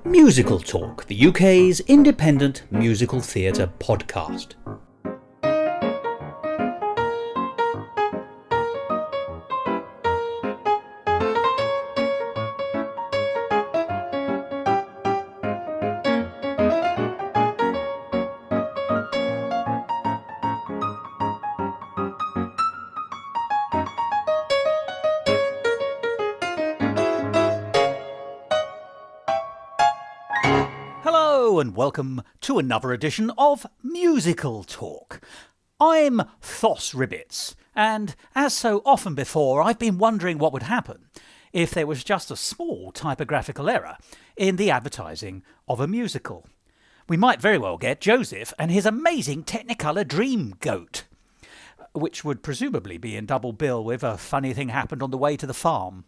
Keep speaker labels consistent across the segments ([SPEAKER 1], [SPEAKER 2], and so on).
[SPEAKER 1] Musical Talk, the UK's independent musical theatre podcast. And welcome to another edition of Musical Talk. I'm Thos Ribbits, and as so often before, I've been wondering what would happen if there was just a small typographical error in the advertising of a musical. We might very well get Joseph and his amazing Technicolor Dream Goat, which would presumably be in double bill with A Funny Thing Happened on the Way to the Farm.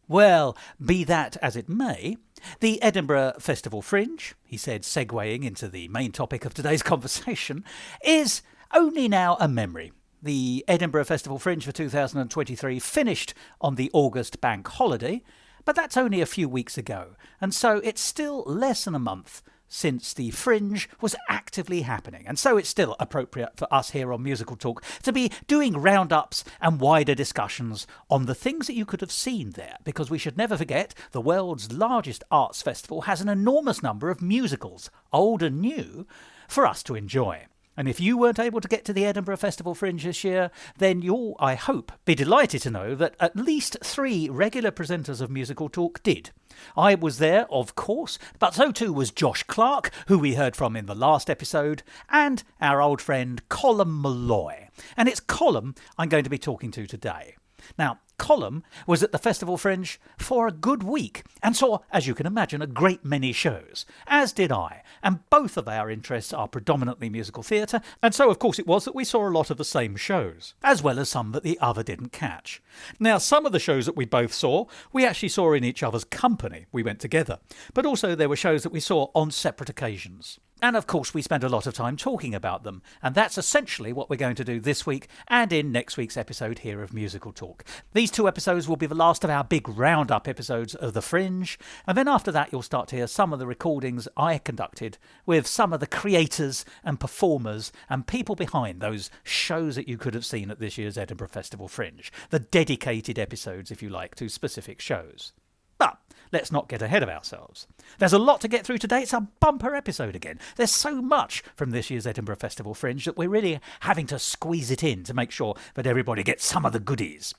[SPEAKER 1] Well, be that as it may, the Edinburgh Festival Fringe, he said, segueing into the main topic of today's conversation, is only now a memory. The Edinburgh Festival Fringe for 2023 finished on the August bank holiday, but that's only a few weeks ago, and so it's still less than a month since the Fringe was actively happening, and so it's still appropriate for us here on Musical Talk to be doing roundups and wider discussions on the things that you could have seen there, because we should never forget the world's largest arts festival has an enormous number of musicals, old and new, for us to enjoy. And if you weren't able to get to the Edinburgh Festival Fringe this year, then you'll, I hope, be delighted to know that at least 3 regular presenters of Musical Talk did. I was there, of course, but so too was Josh Clark, who we heard from in the last episode, and our old friend Colm Malloy. And it's Colm I'm going to be talking to today. Now, Colm was at the Festival Fringe for a good week and saw, as you can imagine, a great many shows, as did I, and both of our interests are predominantly musical theatre, and so of course it was that we saw a lot of the same shows, as well as some that the other didn't catch. Now, some of the shows that we both saw, we actually saw in each other's company, we went together, but also there were shows that we saw on separate occasions. And of course we spent a lot of time talking about them, and that's essentially what we're going to do this week and in next week's episode here of Musical Talk. These 2 episodes will be the last of our big roundup episodes of The Fringe, and then after that you'll start to hear some of the recordings I conducted with some of the creators and performers and people behind those shows that you could have seen at this year's Edinburgh Festival Fringe, the dedicated episodes, if you like, to specific shows. But let's not get ahead of ourselves. There's a lot to get through today. It's a bumper episode again. There's so much from this year's Edinburgh Festival Fringe that we're really having to squeeze it in to make sure that everybody gets some of the goodies.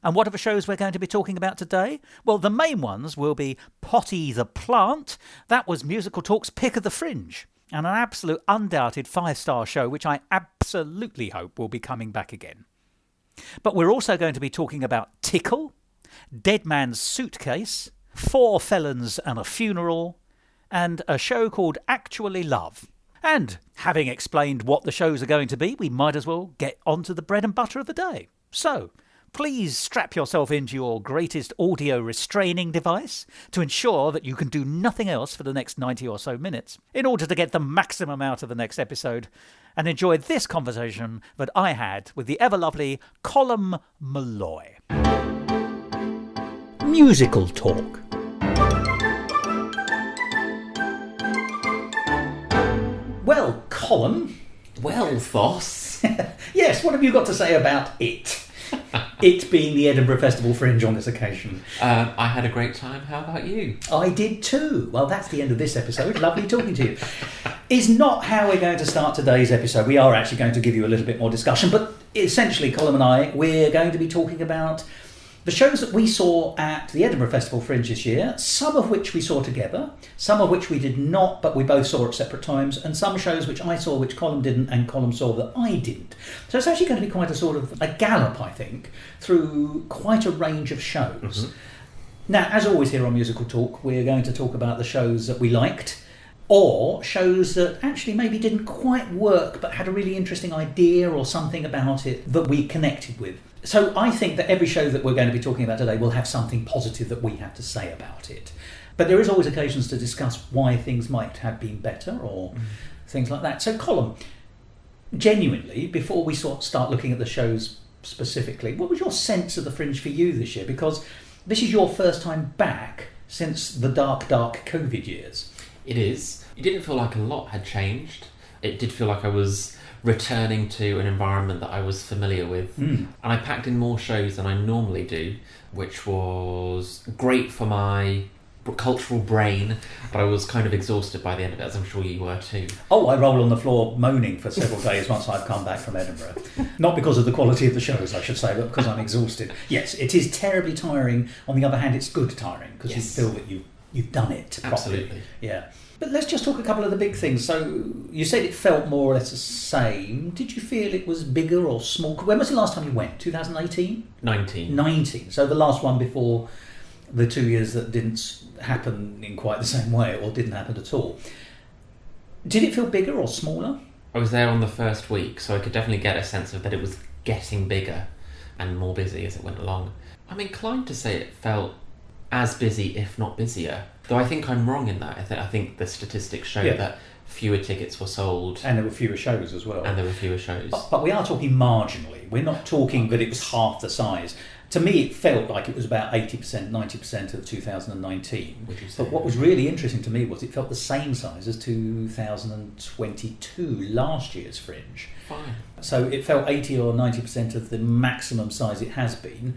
[SPEAKER 1] And what are the shows we're going to be talking about today? Well, the main ones will be Potty the Plant. That was Musical Talk's pick of the Fringe, and an absolute undoubted 5-star show, which I absolutely hope will be coming back again. But we're also going to be talking about Tickle, Dead Man's Suitcase, 4 Felons and a Funeral, and a show called Actually Love. And having explained what the shows are going to be, we might as well get on to the bread and butter of the day. So, please strap yourself into your greatest audio restraining device to ensure that you can do nothing else for the next 90 or so minutes in order to get the maximum out of the next episode and enjoy this conversation that I had with the ever-lovely Colm Malloy. Musical Talk. Well, Colm.
[SPEAKER 2] Well, Thos.
[SPEAKER 1] Yes, what have you got to say about it? It being the Edinburgh Festival Fringe on this occasion.
[SPEAKER 2] I had a great time. How about you?
[SPEAKER 1] I did too. Well, that's the end of this episode. Lovely talking to you. Is not how we're going to start today's episode. We are actually going to give you a little bit more discussion, but essentially, Colm and I, we're going to be talking about the shows that we saw at the Edinburgh Festival Fringe this year, some of which we saw together, some of which we did not, but we both saw at separate times, and some shows which I saw which Colm didn't and Colm saw that I didn't. So it's actually going to be quite a sort of a gallop, I think, through quite a range of shows. Mm-hmm. Now, as always here on Musical Talk, we're going to talk about the shows that we liked, or shows that actually maybe didn't quite work but had a really interesting idea or something about it that we connected with. So I think that every show that we're going to be talking about today will have something positive that we have to say about it. But there is always occasions to discuss why things might have been better or things like that. So Colm, genuinely, before we start looking at the shows specifically, what was your sense of the Fringe for you this year? Because this is your first time back since the dark COVID years.
[SPEAKER 2] It is. It didn't feel like a lot had changed. It did feel like I was returning to an environment that I was familiar with. And I packed in more shows than I normally do, which was great for my cultural brain, but I was kind of exhausted by the end of it, as I'm sure you were too.
[SPEAKER 1] Oh, I roll on the floor moaning for several days once I've come back from Edinburgh. Not because of the quality of the shows, I should say, but because I'm exhausted. Yes, it is terribly tiring. On the other hand, it's good tiring, because you feel that you've done it properly.
[SPEAKER 2] Absolutely.
[SPEAKER 1] Yeah. But let's just talk a couple of the big things. So you said it felt more or less the same. Did you feel it was bigger or small? When was the last time you went? 2018? 19. So the last one before the 2 years that didn't happen in quite the same way, or didn't happen at all. Did it feel bigger or smaller?
[SPEAKER 2] I was there on the first week, so I could definitely get a sense of that it was getting bigger and more busy as it went along. I'm inclined to say it felt as busy, if not busier. Though I think I'm wrong in that. I think the statistics show that fewer tickets were sold.
[SPEAKER 1] And there were fewer shows as well. But we are talking marginally. We're not talking that it was half the size. To me, it felt like it was about 80%, 90% of 2019. But what was really interesting to me was it felt the same size as 2022, last year's Fringe.
[SPEAKER 2] Fine.
[SPEAKER 1] So it felt 80 or 90% of the maximum size it has been.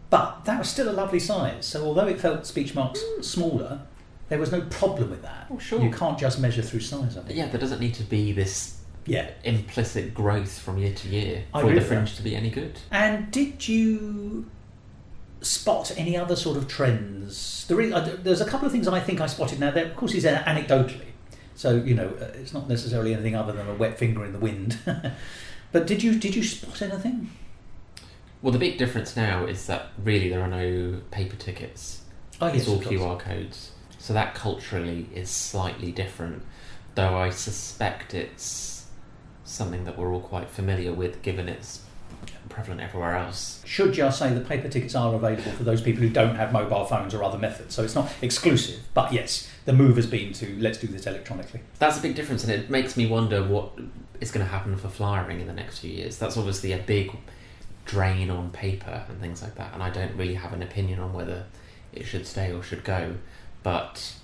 [SPEAKER 1] But that was still a lovely size. So although it felt speech marks smaller, there was no problem with that.
[SPEAKER 2] Oh, sure.
[SPEAKER 1] You can't just measure through size, I think.
[SPEAKER 2] Yeah, there doesn't need to be this implicit growth from year to year for the Fringe to be any good.
[SPEAKER 1] And did you spot any other sort of trends? There's a couple of things I think I spotted now. There, of course, is anecdotally. So, it's not necessarily anything other than a wet finger in the wind. But did you spot anything?
[SPEAKER 2] Well, the big difference now is that really there are no paper tickets.
[SPEAKER 1] Oh, yes,
[SPEAKER 2] it's all QR codes. So that culturally is slightly different, though I suspect it's something that we're all quite familiar with, given it's prevalent everywhere else.
[SPEAKER 1] Should just say that paper tickets are available for those people who don't have mobile phones or other methods, so it's not exclusive. But yes, the move has been to let's do this electronically.
[SPEAKER 2] That's a big difference, and it makes me wonder what is going to happen for flyering in the next few years. That's obviously a big drain on paper and things like that, and I don't really have an opinion on whether it should stay or should go, but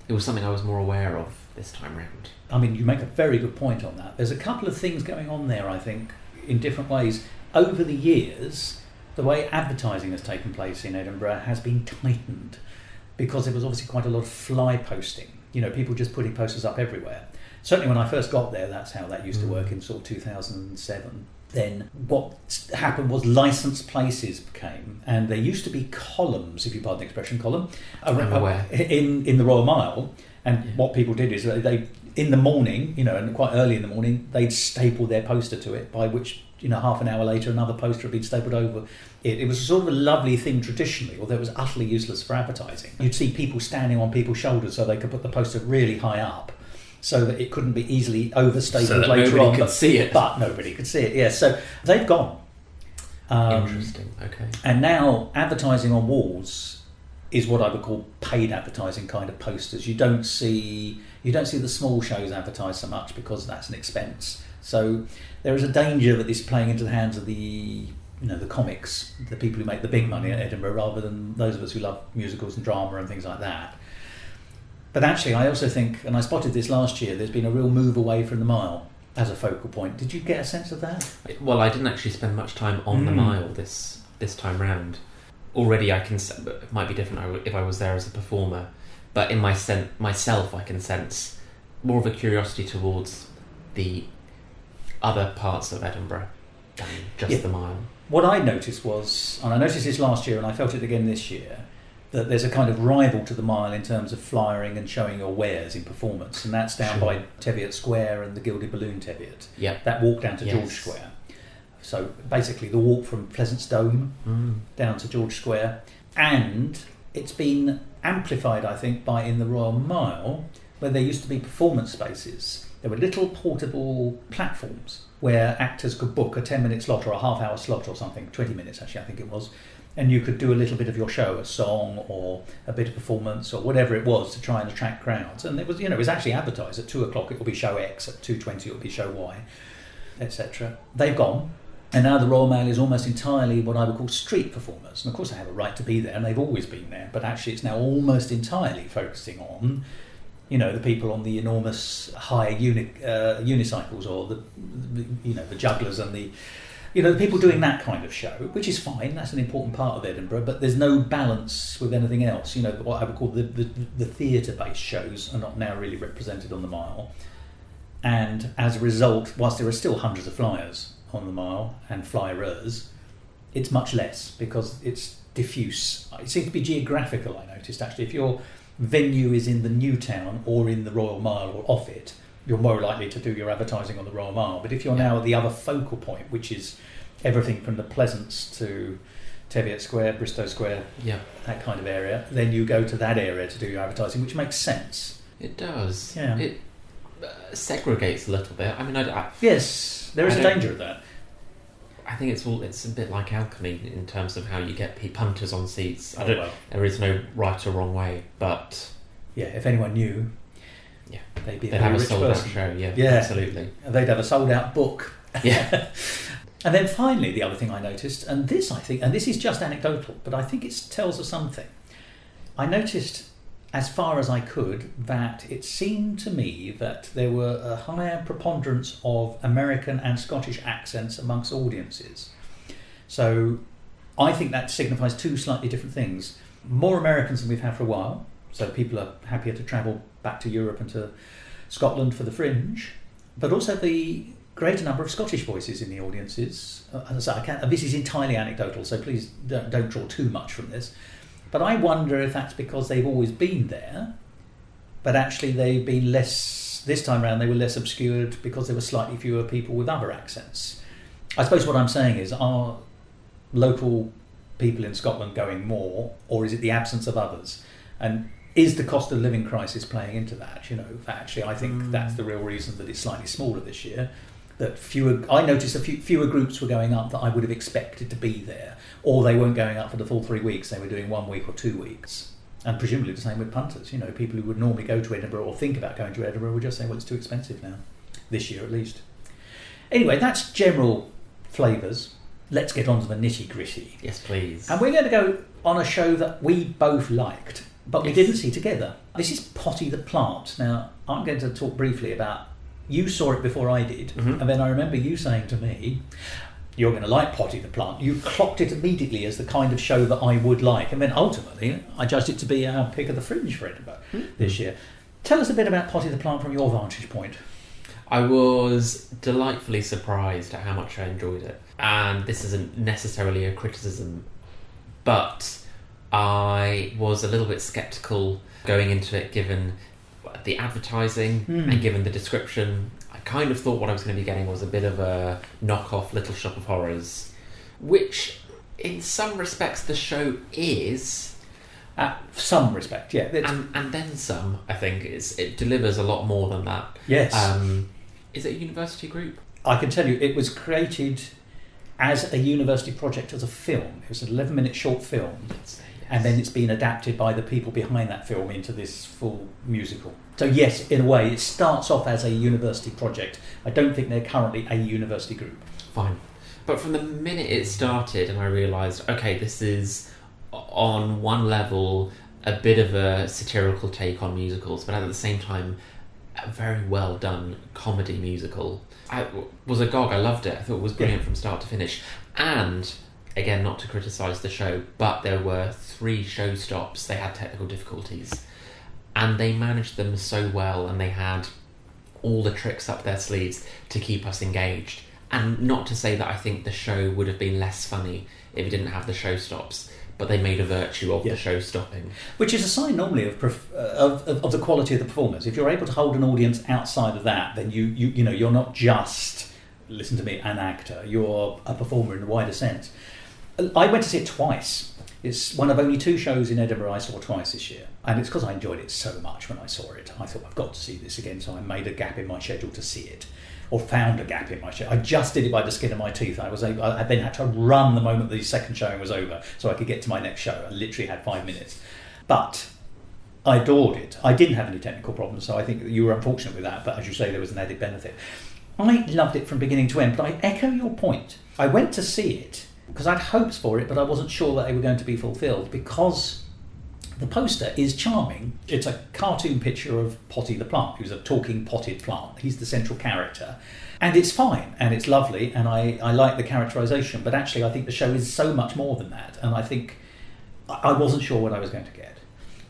[SPEAKER 2] it was something I was more aware of this time round.
[SPEAKER 1] I mean, you make a very good point on that. There's a couple of things going on there, I think, in different ways. Over the years, the way advertising has taken place in Edinburgh has been tightened, because there was obviously quite a lot of fly posting. People just putting posters up everywhere. Certainly when I first got there, that's how that used to work in sort of 2007. Then what happened was licensed places came, and there used to be columns, if you pardon the expression, in the Royal Mile. And what people did is they in the morning, and quite early in the morning, they'd staple their poster to it, by which, half an hour later, another poster had been stapled over it. It was sort of a lovely thing traditionally, although it was utterly useless for advertising. You'd see people standing on people's shoulders so they could put the poster really high up, so that it couldn't be easily overstapled
[SPEAKER 2] so that
[SPEAKER 1] later
[SPEAKER 2] nobody
[SPEAKER 1] on.
[SPEAKER 2] Could see it.
[SPEAKER 1] But nobody could see it, yes. So they've gone.
[SPEAKER 2] Interesting, okay.
[SPEAKER 1] And now advertising on walls is what I would call paid advertising kind of posters. You don't see the small shows advertised so much, because that's an expense. So there is a danger that this is playing into the hands of the comics, the people who make the big money at Edinburgh, rather than those of us who love musicals and drama and things like that. But actually, I also think, and I spotted this last year, there's been a real move away from the Mile as a focal point. Did you get a sense of that?
[SPEAKER 2] Well, I didn't actually spend much time on the Mile this time round. Already, it might be different if I was there as a performer, but in myself, I can sense more of a curiosity towards the other parts of Edinburgh than just the Mile.
[SPEAKER 1] What I noticed was, and I noticed this last year, and I felt it again this year, that there's a kind of rival to the Mile in terms of flyering and showing your wares in performance, and that's down by Teviot Square and the Gilded Balloon Teviot.
[SPEAKER 2] Yep.
[SPEAKER 1] That walk down to George Square. So basically the walk from Pleasance Dome down to George Square. And it's been amplified, I think, by in the Royal Mile, where there used to be performance spaces. There were little portable platforms where actors could book a 10-minute slot or a half-hour slot or something, 20 minutes actually I think it was, and you could do a little bit of your show, a song or a bit of performance or whatever it was, to try and attract crowds. And it was actually advertised at 2 o'clock it will be show X, at 2:20 it will be show Y, etc. They've gone. And now the Royal Mail is almost entirely what I would call street performers. And of course they have a right to be there, and they've always been there, but actually it's now almost entirely focusing on, the people on the enormous high unicycles, or the jugglers and the people doing that kind of show, which is fine. That's an important part of Edinburgh, but there's no balance with anything else. What I would call the theatre-based shows are not now really represented on the Mile. And as a result, whilst there are still hundreds of flyers on the Mile and flyerers, it's much less because it's diffuse. It seems to be geographical, I noticed, actually. If your venue is in the New Town or in the Royal Mile or off it, you're more likely to do your advertising on the Royal Mile. But if you're now at the other focal point, which is everything from the Pleasance to Teviot Square, Bristow Square, that kind of area, then you go to that area to do your advertising, which makes sense.
[SPEAKER 2] It does.
[SPEAKER 1] Yeah.
[SPEAKER 2] It segregates a little bit. I mean,
[SPEAKER 1] yes, there is a danger of that.
[SPEAKER 2] I think it's a bit like alchemy in terms of how you get punters on seats. There is no right or wrong way, but
[SPEAKER 1] if anyone knew, they'd
[SPEAKER 2] have a sold out show. Yeah, absolutely.
[SPEAKER 1] They'd have a sold out book.
[SPEAKER 2] Yeah.
[SPEAKER 1] And then finally, the other thing I noticed, and this is just anecdotal, but I think it tells us something. I noticed, as far as I could, that it seemed to me that there were a higher preponderance of American and Scottish accents amongst audiences. So I think that signifies two slightly different things. More Americans than we've had for a while, so people are happier to travel back to Europe and to Scotland for the Fringe, but also the greater number of Scottish voices in the audiences. This is entirely anecdotal, so please don't draw too much from this. But I wonder if that's because they've always been there, but actually they've been less, this time around they were less obscured because there were slightly fewer people with other accents. I suppose what I'm saying is, are local people in Scotland going more, or is it the absence of others? And is the cost of living crisis playing into that? Actually I think that's the real reason that it's slightly smaller this year. That I noticed fewer groups were going up that I would have expected to be there, or they weren't going up for the full 3 weeks, they were doing 1 week or 2 weeks. And presumably the same with punters. People who would normally go to Edinburgh or think about going to Edinburgh would just say, well, it's too expensive now, this year at least. Anyway, that's general flavours. Let's get on to the nitty-gritty.
[SPEAKER 2] Yes, please.
[SPEAKER 1] And we're going to go on a show that we both liked, but we didn't see together. This is Potty the Plant. Now, I'm going to talk briefly about, you saw it before I did, and then I remember you saying to me, you're going to like Potty the Plant. You clocked it immediately as the kind of show that I would like. And then ultimately, I judged it to be our pick of the Fringe for Edinburgh this year. Tell us a bit about Potty the Plant from your vantage point.
[SPEAKER 2] I was delightfully surprised at how much I enjoyed it. And this isn't necessarily a criticism, but I was a little bit sceptical going into it given the advertising and given the description. I kind of thought what I was going to be getting was a bit of a knock-off Little Shop of Horrors, which in some respects the show is.
[SPEAKER 1] Some respect, yeah.
[SPEAKER 2] And then some, I think. It delivers a lot more than that.
[SPEAKER 1] Yes.
[SPEAKER 2] Is it a university group?
[SPEAKER 1] I can tell you it was created as a university project, as a film. It was an 11-minute short film.
[SPEAKER 2] Yes.
[SPEAKER 1] And then it's been adapted by the people behind that film into this full musical. So yes, in a way, it starts off as a university project. I don't think they're currently a university group.
[SPEAKER 2] Fine. But from the minute it started and I realised, okay, this is on one level a bit of a satirical take on musicals, but at the same time a very well done comedy musical. I was agog. I loved it. I thought it was brilliant from start to finish. And again, not to criticise the show, but there were 3 show stops. They had technical difficulties and they managed them so well, and they had all the tricks up their sleeves to keep us engaged. And not to say that I think the show would have been less funny if it didn't have the show stops, but they made a virtue of the show stopping. Which
[SPEAKER 1] is a sign normally of the quality of the performers. If you're able to hold an audience outside of that, then you're not just, listen to me, an actor. You're a performer in a wider sense. I went to see it twice. It's one of only 2 shows in Edinburgh I saw twice this year. And it's because I enjoyed it so much when I saw it. I thought, I've got to see this again, so I made a gap in my schedule to see it. Or found a gap in my schedule. I just did it by the skin of my teeth. I then had to run the moment the second showing was over so I could get to my next show. I literally had 5 minutes. But I adored it. I didn't have any technical problems, so I think you were unfortunate with that. But as you say, there was an added benefit.
[SPEAKER 3] I loved it from beginning to end, but I echo your point. I went to see it because I had hopes for it, but I wasn't sure that they were going to be fulfilled, because the poster is charming. It's a cartoon picture of Potty the Plant, who's a talking potted plant. He's the central character. And it's fine, and it's lovely, and I like the characterisation, but actually I think the show is so much more than that, and I think I wasn't sure what I was going to get.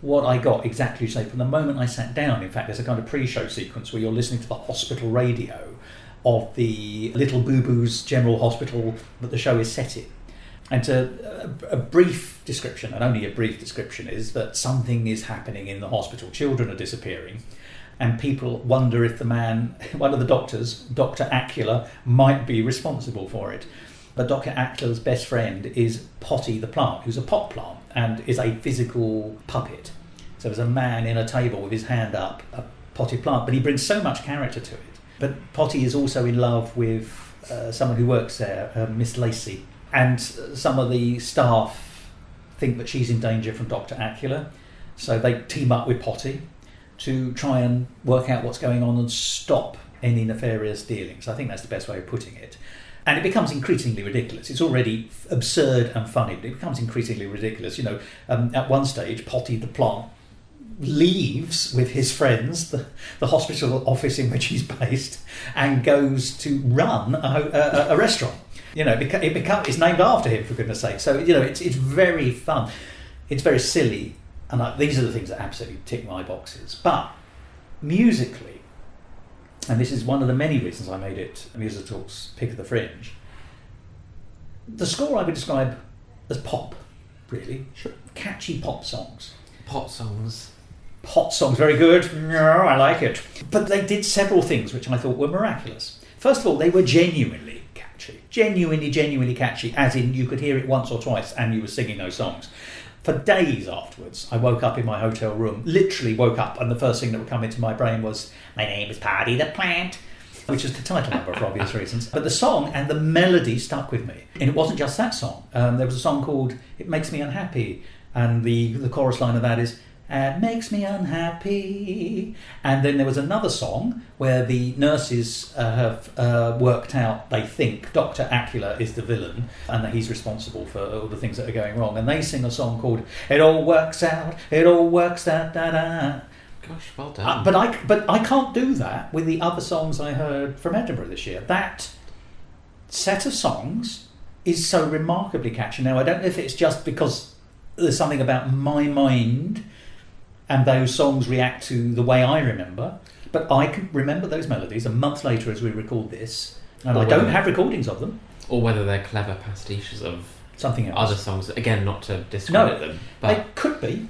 [SPEAKER 3] What I got, exactly say, from the moment I sat down, in fact, there's a kind of pre-show sequence where you're listening to the hospital radio of the Little Boo Boo's General Hospital that the show is set in. And a brief description, and only a brief description, is that something is happening in the hospital. Children are disappearing, and people wonder if the man, one of the doctors, Dr. Acula, might be responsible for it. But Dr. Acula's best friend is Potty the Plant, who's a pot plant and is a physical puppet. So there's a man in a table with his hand up, a potted plant, but he brings so much character to it. But Potty is also in love with someone who works there, Miss Lacey. And some of the staff think that she's in danger from Dr. Acula, so they team up with Potty to try and work out what's going on and stop any nefarious dealings. I think that's the best way of putting it. And it becomes increasingly ridiculous. It's already absurd and funny, but it becomes increasingly ridiculous. You know, at one stage, Potty the Plant leaves with his friends the hospital office in which he's based and goes to run a restaurant. You know, it's named after him, for goodness sake. So, you know, it's very fun. It's very silly. And these are the things that absolutely tick my boxes. But musically, and this is one of the many reasons I made it MusicalTalk's Pick of the Fringe, the score I would describe as pop, really.
[SPEAKER 2] Sure.
[SPEAKER 3] Catchy pop songs.
[SPEAKER 2] Pop songs,
[SPEAKER 3] very good. I like it. But they did several things which I thought were miraculous. First of all, they were genuinely catchy. Genuinely catchy, as in you could hear it once or twice and you were singing those songs. For days afterwards, I woke up in my hotel room, literally woke up, and the first thing that would come into my brain was, "My name is Potty the Plant," which is the title number for obvious reasons. But the song and the melody stuck with me. And it wasn't just that song. There was a song called "It Makes Me Unhappy," and the chorus line of that is, "It makes me unhappy." And then there was another song where the nurses have worked out, they think, Dr. Acula is the villain and that he's responsible for all the things that are going wrong. And they sing a song called "It All Works Out, It All Works Out, da da."
[SPEAKER 2] gosh, well done.
[SPEAKER 3] But I can't do that with the other songs I heard from Edinburgh this year. That set of songs is so remarkably catchy. Now, I don't know if it's just because there's something about my mind and those songs react to the way I remember, but I can remember those melodies a month later as we record this, and I don't have recordings of them.
[SPEAKER 2] Or whether they're clever pastiches of
[SPEAKER 3] something else.
[SPEAKER 2] Other songs. Again, not to discredit them. But
[SPEAKER 3] they could be,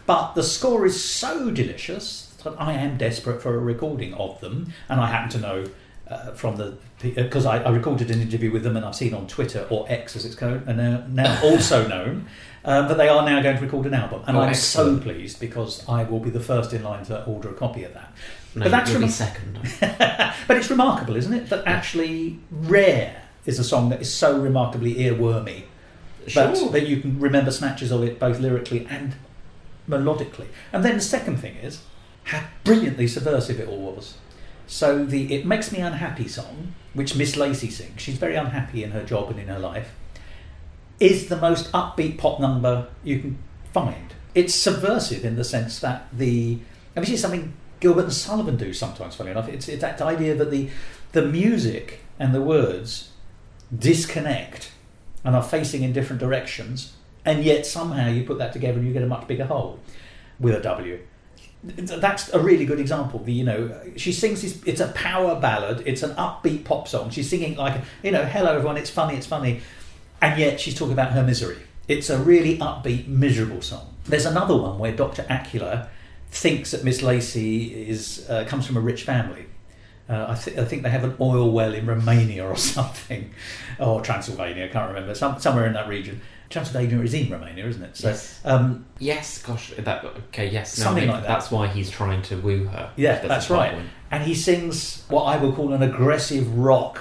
[SPEAKER 3] but the score is so delicious that I am desperate for a recording of them, and I happen to know because I recorded an interview with them and I've seen on Twitter, or X as it's called, and now also known, that they are now going to record an album, and I'm excellent. So pleased because I will be the first in line to order a copy of that.
[SPEAKER 2] No, but that's you'll be second.
[SPEAKER 3] But it's remarkable, isn't it? That actually Rare is a song that is so remarkably earwormy that you can remember snatches of it both lyrically and melodically. And then the second thing is how brilliantly subversive it all was. So the "It Makes Me Unhappy" song, which Miss Lacey sings, she's very unhappy in her job and in her life, is the most upbeat pop number you can find. It's subversive in the sense that this is something Gilbert and Sullivan do sometimes, funny enough. It's that idea that the music and the words disconnect and are facing in different directions, and yet somehow you put that together and you get a much bigger whole with a W. That's a really good example. She sings this, it's a power ballad, it's an upbeat pop song. She's singing like, hello everyone, it's funny, and yet she's talking about her misery. It's a really upbeat, miserable song. There's another one where Dr. Acula thinks that Miss Lacey comes from a rich family. I think they have an oil well in Romania or something, or Transylvania, I can't remember, somewhere in that region. Transylvania is in Romania, isn't it? So,
[SPEAKER 2] yes. Yes, gosh. Yes. No,
[SPEAKER 3] something like that.
[SPEAKER 2] That's why he's trying to woo her.
[SPEAKER 3] Yeah, that's right. And he sings what I would call an aggressive rock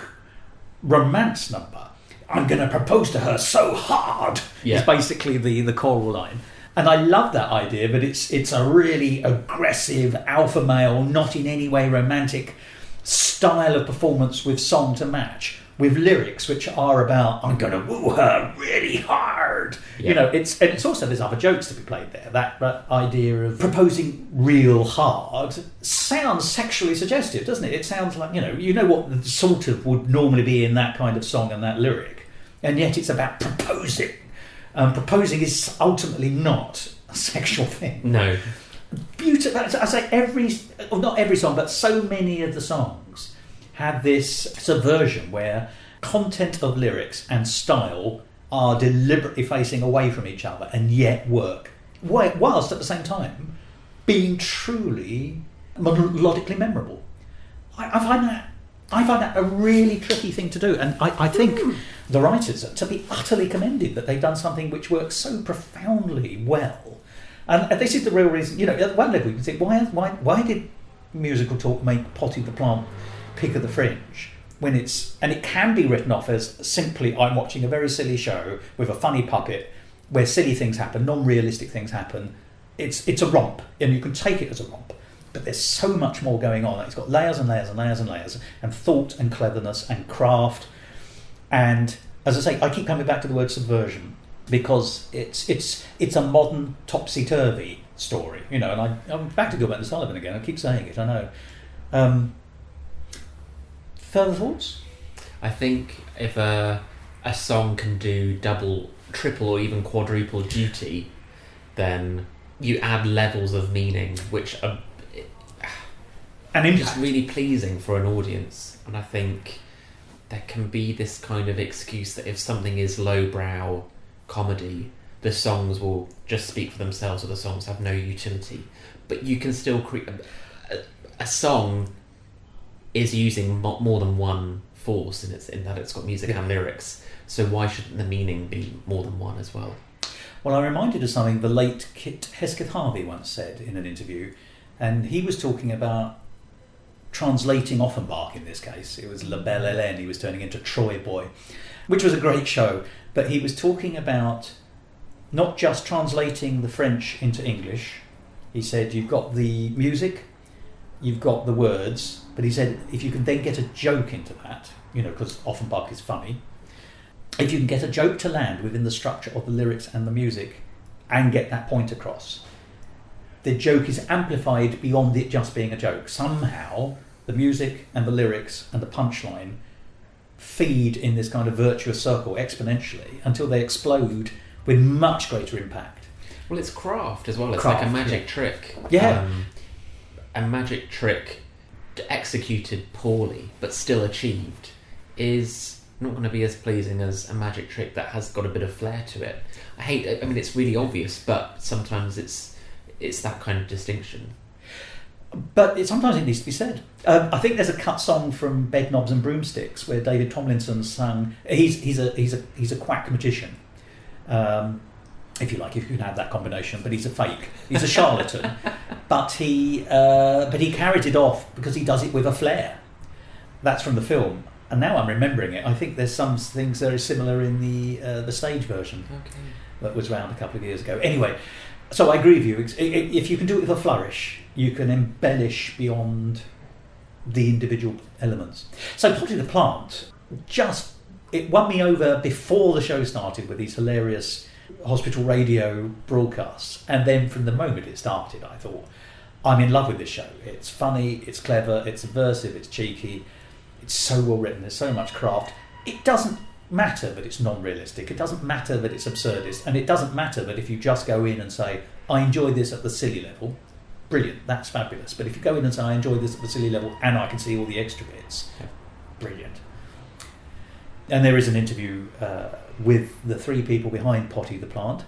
[SPEAKER 3] romance number. "I'm going to propose to her so hard." Yeah. Is basically the choral line. And I love that idea, but it's a really aggressive alpha male, not in any way romantic style of performance with song to match, with lyrics which are about I'm going to woo her really hard.
[SPEAKER 2] Yeah.
[SPEAKER 3] It's also, there's other jokes to be played there. That idea of proposing real hard sounds sexually suggestive, doesn't it? It sounds like you know what sort of would normally be in that kind of song and that lyric, and yet it's about proposing. Proposing is ultimately not a sexual thing.
[SPEAKER 2] No.
[SPEAKER 3] Beautiful. I say not every song, but so many of the songs have this subversion where content of lyrics and style are deliberately facing away from each other and yet work, whilst at the same time being truly melodically memorable. I find that a really tricky thing to do, and I think the writers are to be utterly commended that they've done something which works so profoundly well. And this is the real reason, at one level you can say, why did Musical Talk make Potty the Plant pick of the Fringe? And it can be written off as simply, I'm watching a very silly show with a funny puppet where silly things happen, non-realistic things happen. It's a romp, and you can take it as a romp. But there's so much more going on. It's got layers and layers and layers and layers, and thought and cleverness and craft. And as I say, I keep coming back to the word subversion because it's a modern topsy-turvy story, and I'm back to Gilbert and Sullivan again. I keep saying it, I know. Further thoughts?
[SPEAKER 2] I think if a song can do double, triple, or even quadruple duty, then you add levels of meaning which are just really pleasing for an audience. And I think there can be this kind of excuse that if something is lowbrow comedy, the songs will just speak for themselves, or the songs have no utility. But you can still create a song is using more than one force in that it's got music and lyrics. So why shouldn't the meaning be more than one as well?
[SPEAKER 3] Well, I'm reminded of something the late Kit Hesketh Harvey once said in an interview, and he was talking about translating Offenbach in this case. It was La Belle Hélène, he was turning into Troy Boy, which was a great show, but he was talking about not just translating the French into English. He said you've got the music, you've got the words, but he said if you can then get a joke into that, because Offenbach is funny, if you can get a joke to land within the structure of the lyrics and the music and get that point across, the joke is amplified beyond it just being a joke. Somehow the music and the lyrics and the punchline feed in this kind of virtuous circle exponentially until they explode with much greater impact.
[SPEAKER 2] Well, it's craft as well. It's like a magic trick.
[SPEAKER 3] Yeah.
[SPEAKER 2] A magic trick executed poorly but still achieved is not going to be as pleasing as a magic trick that has got a bit of flair to it. I mean, it's really obvious, but sometimes it's that kind of distinction.
[SPEAKER 3] But sometimes it needs to be said. I think there's a cut song from Bed Knobs and Broomsticks where David Tomlinson sung. He's a quack magician, if you like, if you can have that combination. But he's a fake. He's a charlatan. but he carried it off because he does it with a flair. That's from the film. And now I'm remembering it. I think there's some things very similar in the stage version that was around a couple of years ago. Anyway, so I agree with you. If you can do it with a flourish, you can embellish beyond the individual elements. So Potty the Plant, it won me over before the show started with these hilarious hospital radio broadcasts. And then from the moment it started, I thought, I'm in love with this show. It's funny, it's clever, it's subversive, it's cheeky. It's so well written, there's so much craft. It doesn't matter that it's non-realistic, it doesn't matter that it's absurdist, and it doesn't matter that if you just go in and say, I enjoy this at the silly level, brilliant, that's fabulous. But if you go in and say, I enjoy this at the silly level and I can see all the extra bits, brilliant. And there is an interview with the three people behind Potty the Plant,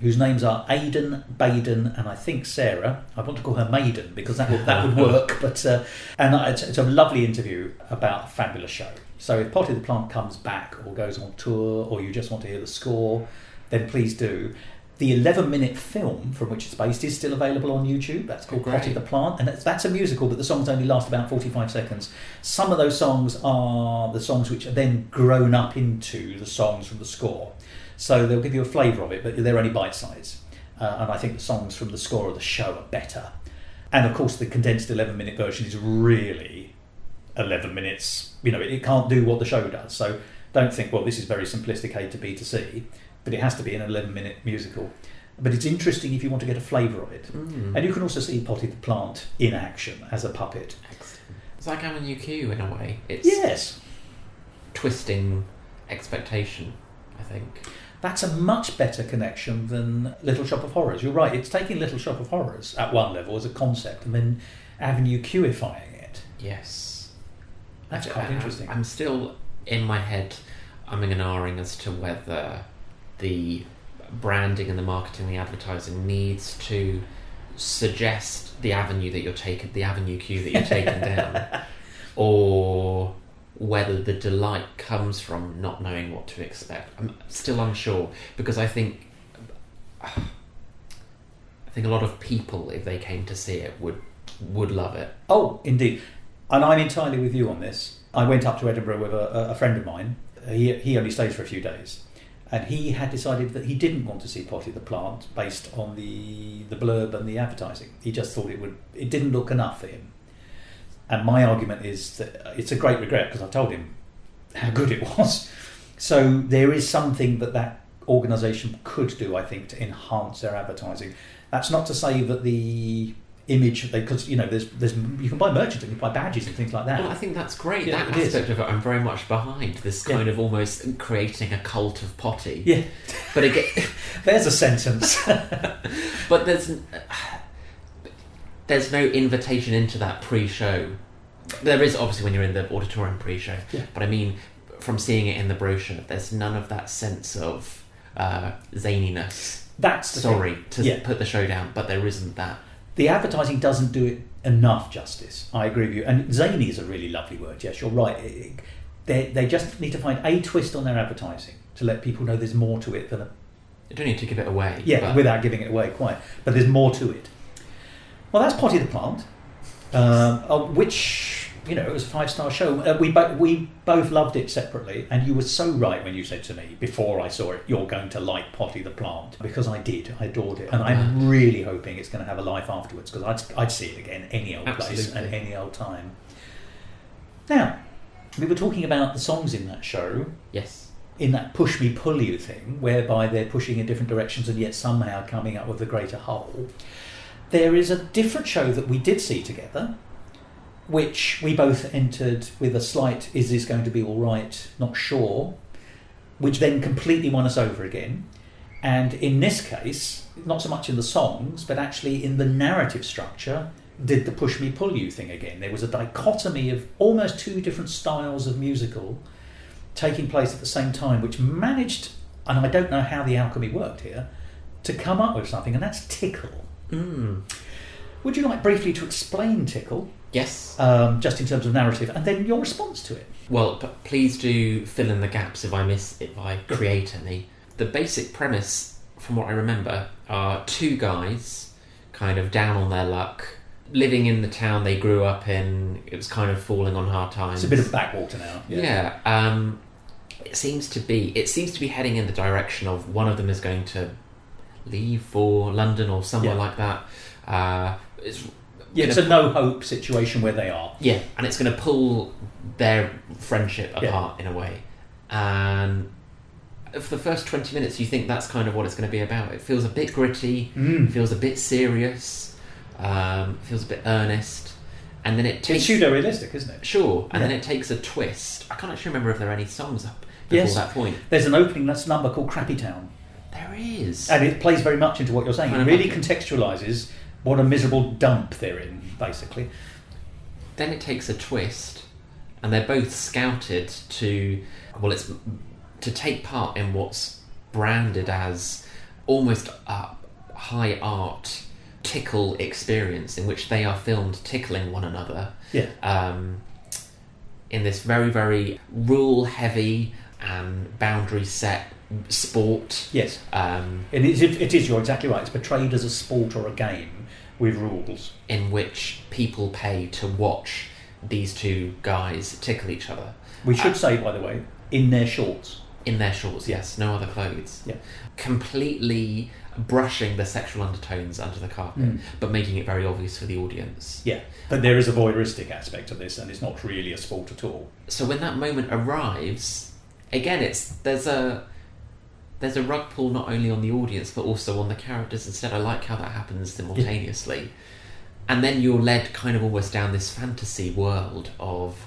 [SPEAKER 3] whose names are Aidan, Baden, and I think Sarah. I want to call her Maiden because that would work. But it's a lovely interview about a fabulous show. So if Potty the Plant comes back or goes on tour, or you just want to hear the score, then please do. The 11-minute film from which it's based is still available on YouTube. That's called Potty the Plant, and that's a musical, but the songs only last about 45 seconds. Some of those songs are the songs which are then grown up into the songs from the score. So they'll give you a flavour of it, but they're only bite-size. And I think the songs from the score of the show are better. And of course the condensed 11-minute version is really 11 minutes. It can't do what the show does. So don't think, well, this is very simplistic A to B to C, but it has to be an 11-minute musical. But it's interesting if you want to get a flavour of it. And you can also see Potty the Plant in action as a puppet.
[SPEAKER 2] Excellent. It's like Avenue Q in a way. It's
[SPEAKER 3] Yes.
[SPEAKER 2] twisting expectation, I think.
[SPEAKER 3] That's a much better connection than Little Shop of Horrors. You're right, it's taking Little Shop of Horrors at one level as a concept and then Avenue Q-ifying it.
[SPEAKER 2] Yes.
[SPEAKER 3] That's quite interesting.
[SPEAKER 2] I'm still, in my head, umming and ahhing as to whether the branding and the marketing, the advertising needs to suggest the avenue that you're taking, the Avenue Q that you're taking down, or whether the delight comes from not knowing what to expect. I'm still unsure, because I think a lot of people, if they came to see it, would love it.
[SPEAKER 3] Oh, indeed. And I'm entirely with you on this. I went up to Edinburgh with a friend of mine. He only stays for a few days. And he had decided that he didn't want to see Potty the Plant based on the blurb and the advertising. He just thought it didn't look enough for him. And my argument is that it's a great regret, because I told him how good it was. So there is something that organisation could do, I think, to enhance their advertising. That's not to say that the image, because there's you can buy merchandise, you can buy badges and things like that.
[SPEAKER 2] Well, I think that's great.
[SPEAKER 3] Yeah,
[SPEAKER 2] that aspect of it, I'm very much behind. This kind of almost creating a cult of potty.
[SPEAKER 3] Yeah,
[SPEAKER 2] but again,
[SPEAKER 3] there's a sentence.
[SPEAKER 2] But there's no invitation into that pre-show. There is obviously when you're in the auditorium pre-show, but I mean, from seeing it in the brochure, there's none of that sense of zaniness.
[SPEAKER 3] That's the
[SPEAKER 2] thing. Put the show down, but there isn't that.
[SPEAKER 3] The advertising doesn't do it enough justice. I agree with you. And zany is a really lovely word. Yes, you're right. They just need to find a twist on their advertising to let people know there's more to it than
[SPEAKER 2] You don't need to give it away.
[SPEAKER 3] Yeah, without giving it away, quite. But there's more to it. Well, that's Potty the Plant, which, it was a 5-star show. We both loved it separately, and you were so right when you said to me, before I saw it, you're going to like Potty the Plant, because I did. I adored it. And I'm really hoping it's going to have a life afterwards, because I'd see it again any old place and any old time. Now, we were talking about the songs in that show.
[SPEAKER 2] Yes.
[SPEAKER 3] In that push me pull you thing, whereby they're pushing in different directions and yet somehow coming up with a greater whole. There is a different show that we did see together, which we both entered with a slight, is this going to be all right, not sure, which then completely won us over again. And in this case, not so much in the songs, but actually in the narrative structure, did the push me pull you thing again. There was a dichotomy of almost two different styles of musical taking place at the same time, which managed, and I don't know how the alchemy worked here, to come up with something, and that's Tickle. Would you like briefly to explain Tickle?
[SPEAKER 2] Yes.
[SPEAKER 3] Just in terms of narrative, and then your response to it.
[SPEAKER 2] Well, please do fill in the gaps if I create any. The basic premise, from what I remember, are two guys kind of down on their luck, living in the town they grew up in. It was kind of falling on hard times.
[SPEAKER 3] It's a bit of backwater now.
[SPEAKER 2] Yeah. It seems to be heading in the direction of one of them is going to leave for London or somewhere like that. It's
[SPEAKER 3] a no-hope situation where they are.
[SPEAKER 2] Yeah, and it's going to pull their friendship apart in a way. And for the first 20 minutes, you think that's kind of what it's going to be about. It feels a bit gritty, feels a bit serious, feels a bit earnest. And then it takes...
[SPEAKER 3] It's pseudo-realistic, isn't it?
[SPEAKER 2] Sure. And then it takes a twist. I can't actually remember if there are any songs up before that point.
[SPEAKER 3] There's an opening number called Crappy Town.
[SPEAKER 2] There is.
[SPEAKER 3] And it plays very much into what you're saying. It really contextualises what a miserable dump they're in, basically.
[SPEAKER 2] Then it takes a twist, and they're both scouted to take part in what's branded as almost a high art tickle experience, in which they are filmed tickling one another.
[SPEAKER 3] Yeah.
[SPEAKER 2] In this very, very rule heavy and boundary set sport.
[SPEAKER 3] Yes. It is. You're exactly right. It's portrayed as a sport or a game with rules,
[SPEAKER 2] in which people pay to watch these two guys tickle each other.
[SPEAKER 3] We should say, by the way, in their shorts.
[SPEAKER 2] In their shorts, yes. No other clothes.
[SPEAKER 3] Yeah.
[SPEAKER 2] Completely brushing the sexual undertones under the carpet, but making it very obvious for the audience.
[SPEAKER 3] Yeah, but there is a voyeuristic aspect of this, and it's not really a sport at all.
[SPEAKER 2] So when that moment arrives, again, there's a rug pull not only on the audience but also on the characters instead. I like how that happens simultaneously. Yeah. And then you're led kind of almost down this fantasy world of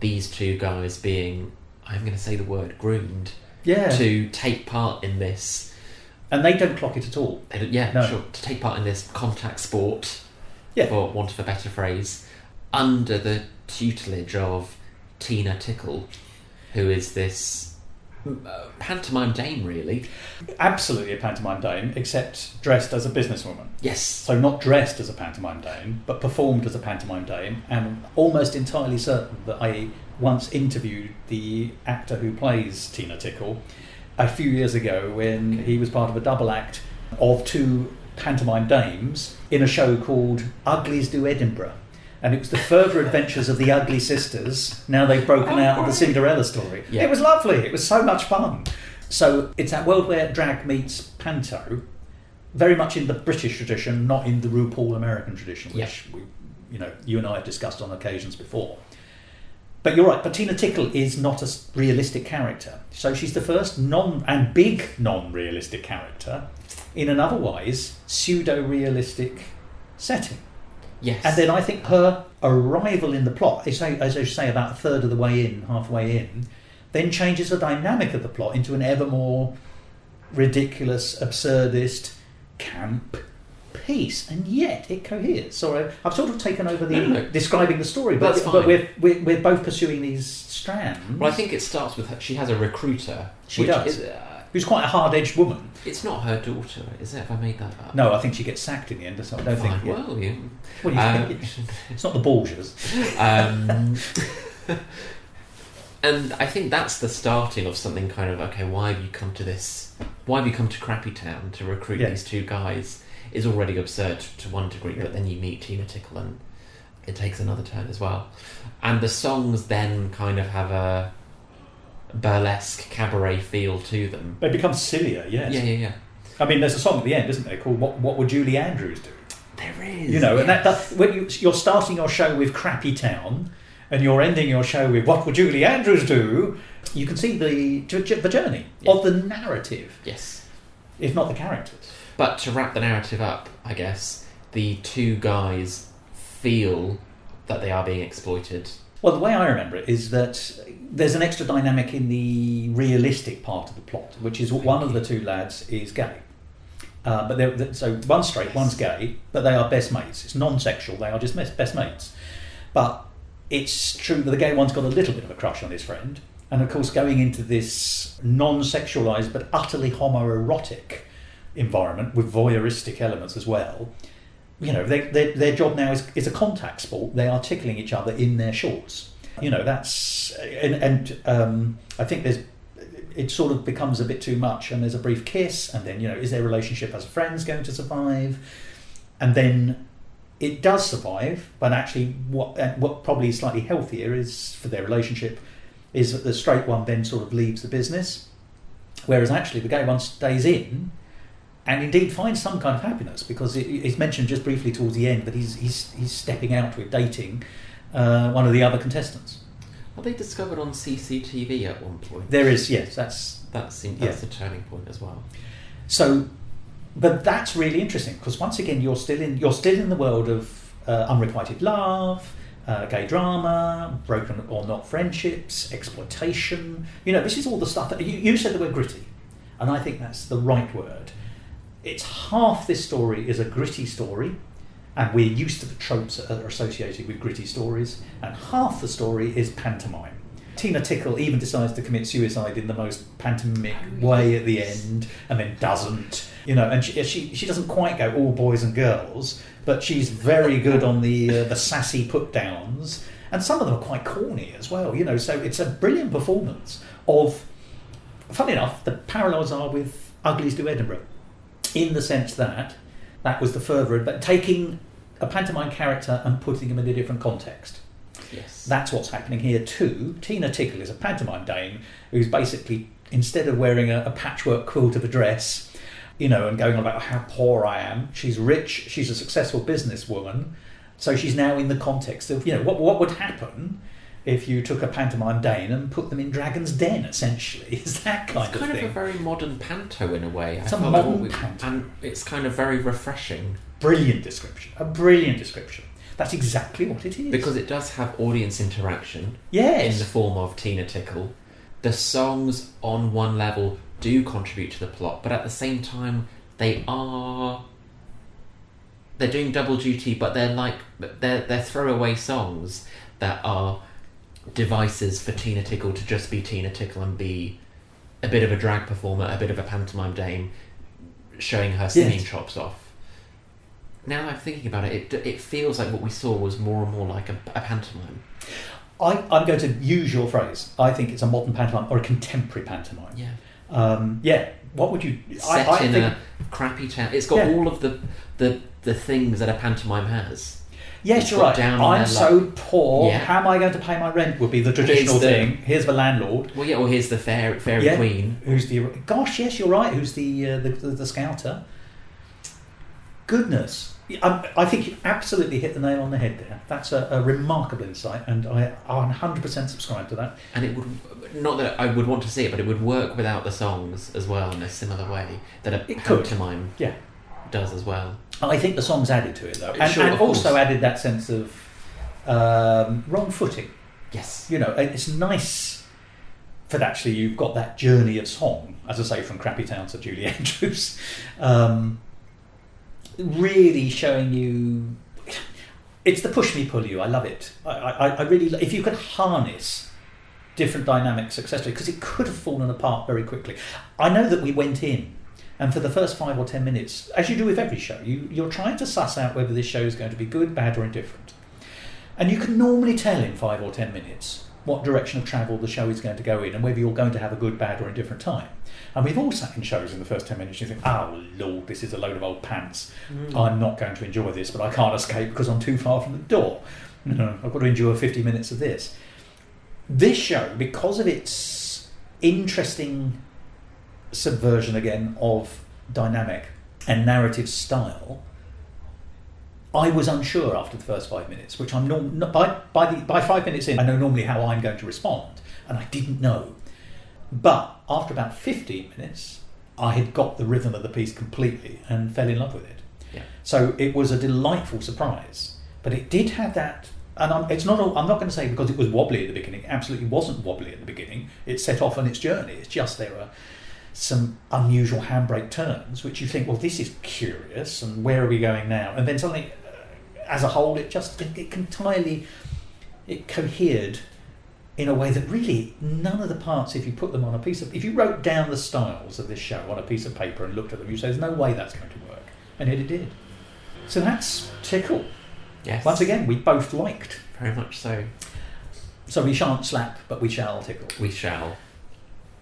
[SPEAKER 2] these two guys being, I'm going to say the word, groomed to take part in this.
[SPEAKER 3] And they don't clock it at all.
[SPEAKER 2] Sure. To take part in this contact sport, for want of a better phrase, under the tutelage of Tina Tickle, who is this pantomime dame, really.
[SPEAKER 3] Absolutely a pantomime dame, except dressed as a businesswoman.
[SPEAKER 2] Yes.
[SPEAKER 3] So not dressed as a pantomime dame, but performed as a pantomime dame, and almost entirely certain that I once interviewed the actor who plays Tina Tickle a few years ago when he was part of a double act of two pantomime dames in a show called Uglies Do Edinburgh. And it was the further adventures of the Ugly Sisters. Now they've broken out of the Cinderella story. Yeah. It was lovely. It was so much fun. So it's that world where drag meets panto, very much in the British tradition, not in the RuPaul American tradition, which you and I have discussed on occasions before. But you're right, but Tina Tickle is not a realistic character. So she's the first big non-realistic character in an otherwise pseudo-realistic setting.
[SPEAKER 2] Yes.
[SPEAKER 3] And then I think her arrival in the plot, as I say, about a third of the way in, halfway in, then changes the dynamic of the plot into an ever more ridiculous, absurdist, camp piece, and yet it coheres. Sorry, I've sort of taken over describing the story, but we're both pursuing these strands.
[SPEAKER 2] Well, I think it starts with her. She has a recruiter.
[SPEAKER 3] She does. Who's quite a hard-edged woman.
[SPEAKER 2] It's not her daughter, is it? Have I made that up?
[SPEAKER 3] No, I think she gets sacked in the end. So I don't think.
[SPEAKER 2] Well, yeah.
[SPEAKER 3] What do you think? It's not the Borgias.
[SPEAKER 2] And I think that's the starting of something kind of, okay, why have you come to this? Why have you come to Crappy Town to recruit these two guys? Is already absurd to one degree, but then you meet Tina Tickle and it takes another turn as well. And the songs then kind of have a burlesque cabaret feel to them.
[SPEAKER 3] They become sillier, yes.
[SPEAKER 2] Yeah.
[SPEAKER 3] I mean, there's a song at the end, isn't there, called "What Would Julie Andrews Do?"
[SPEAKER 2] There is.
[SPEAKER 3] You know, and that when you're starting your show with Crappy Town, and you're ending your show with "What Would Julie Andrews Do?" You can see the journey of the narrative.
[SPEAKER 2] Yes,
[SPEAKER 3] if not the characters.
[SPEAKER 2] But to wrap the narrative up, I guess the two guys feel that they are being exploited.
[SPEAKER 3] Well, the way I remember it is that there's an extra dynamic in the realistic part of the plot, which is one of the two lads is gay. So one's straight, one's gay, but they are best mates. It's non-sexual, they are just best mates. But it's true that the gay one's got a little bit of a crush on his friend. And of course, going into this non-sexualised but utterly homoerotic environment with voyeuristic elements as well, you know, their job now is a contact sport. They are tickling each other in their shorts. You know, that's and I think it sort of becomes a bit too much, and there's a brief kiss, and then, you know, is their relationship as friends going to survive? And then it does survive, but actually what probably is slightly healthier is for their relationship is that the straight one then sort of leaves the business, whereas actually the gay one stays in and indeed finds some kind of happiness, because it's mentioned just briefly towards the end that he's stepping out with dating one of the other contestants.
[SPEAKER 2] Are they discovered on CCTV at one point?
[SPEAKER 3] There is, yes. That's
[SPEAKER 2] a turning point as well.
[SPEAKER 3] So, but that's really interesting, because once again you're still in the world of unrequited love, gay drama, broken or not friendships, exploitation. You know, this is all the stuff that you said the word gritty, and I think that's the right word. It's half this story is a gritty story, and we're used to the tropes that are associated with gritty stories, and half the story is pantomime. Tina Tickle even decides to commit suicide in the most pantomimic way at the end, and then doesn't. You know, and she doesn't quite go all boys and girls, but she's very good on the sassy put downs, and some of them are quite corny as well. You know, so it's a brilliant performance of. Funny enough, the parallels are with Uglies Do Edinburgh, in the sense that was the further, but taking a pantomime character and putting him in a different context.
[SPEAKER 2] Yes.
[SPEAKER 3] That's what's happening here too. Tina Tickle is a pantomime dame who's basically, instead of wearing a patchwork quilt of a dress, and going on about how poor I am. She's rich. She's a successful businesswoman. So she's now in the context of, what would happen if you took a pantomime Dane and put them in Dragon's Den, essentially. Is that kind of thing.
[SPEAKER 2] It's kind of a very modern panto in a way.
[SPEAKER 3] It's a modern panto.
[SPEAKER 2] And it's kind of very refreshing.
[SPEAKER 3] Brilliant description. A brilliant description. That's exactly what it is.
[SPEAKER 2] Because it does have audience interaction.
[SPEAKER 3] Yes.
[SPEAKER 2] In the form of Tina Tickle. The songs, on one level, do contribute to the plot, but at the same time, they're doing double duty, but they're throwaway songs that are devices for Tina Tickle to just be Tina Tickle and be a bit of a drag performer, a bit of a pantomime dame, showing her singing chops off. Now I'm thinking about it, it feels like what we saw was more and more like a pantomime.
[SPEAKER 3] I'm going to use your phrase. I think it's a modern pantomime or a contemporary pantomime.
[SPEAKER 2] Yeah.
[SPEAKER 3] What would you...
[SPEAKER 2] Set in a crappy town. It's got all of the things that a pantomime has.
[SPEAKER 3] Yes, you're right. I'm so poor. Yeah. How am I going to pay my rent? Would be the traditional thing. Here's the landlord.
[SPEAKER 2] Well, yeah. Or here's the fairy queen.
[SPEAKER 3] Who's the? Gosh, yes, you're right. Who's the scouter? Goodness, I think you absolutely hit the nail on the head there. That's a remarkable insight, and I 100% subscribe to that.
[SPEAKER 2] And it would, not that I would want to see it, but it would work without the songs as well in a similar way that a pantomime does as well.
[SPEAKER 3] I think the songs added to it though, and also added that sense of wrong footing.
[SPEAKER 2] Yes,
[SPEAKER 3] it's nice that actually you've got that journey of song, as I say, from Crappy Town to Julie Andrews, really showing you. It's the push me pull you. I love it. I really, if you could harness different dynamics successfully, because it could have fallen apart very quickly. I know that we went in. And for the first 5 or 10 minutes, as you do with every show, you're trying to suss out whether this show is going to be good, bad, or indifferent. And you can normally tell in 5 or 10 minutes what direction of travel the show is going to go in and whether you're going to have a good, bad, or indifferent time. And we've all sat in shows in the first 10 minutes and you think, oh, Lord, this is a load of old pants. I'm not going to enjoy this, but I can't escape because I'm too far from the door. I've got to endure 50 minutes of this. This show, because of its interesting subversion again of dynamic and narrative style, I was unsure after the first 5 minutes, which I'm by 5 minutes in I know normally how I'm going to respond, and I didn't know. But after about 15 minutes I had got the rhythm of the piece completely and fell in love with it. So it was a delightful surprise, but it did have that, and I'm not going to say because it was wobbly at the beginning. It absolutely wasn't wobbly at the beginning. It set off on its journey. It's just there are some unusual handbrake turns which you think, well, this is curious and where are we going now, and then suddenly as a whole it cohered in a way that really none of the parts, if you put them on if you wrote down the styles of this show on a piece of paper and looked at them, you say there's no way that's going to work, and yet it did. So that's Tickle.
[SPEAKER 2] Yes,
[SPEAKER 3] once again we both liked,
[SPEAKER 2] very much so.
[SPEAKER 3] So we shan't slap, but we shall tickle.
[SPEAKER 2] We shall.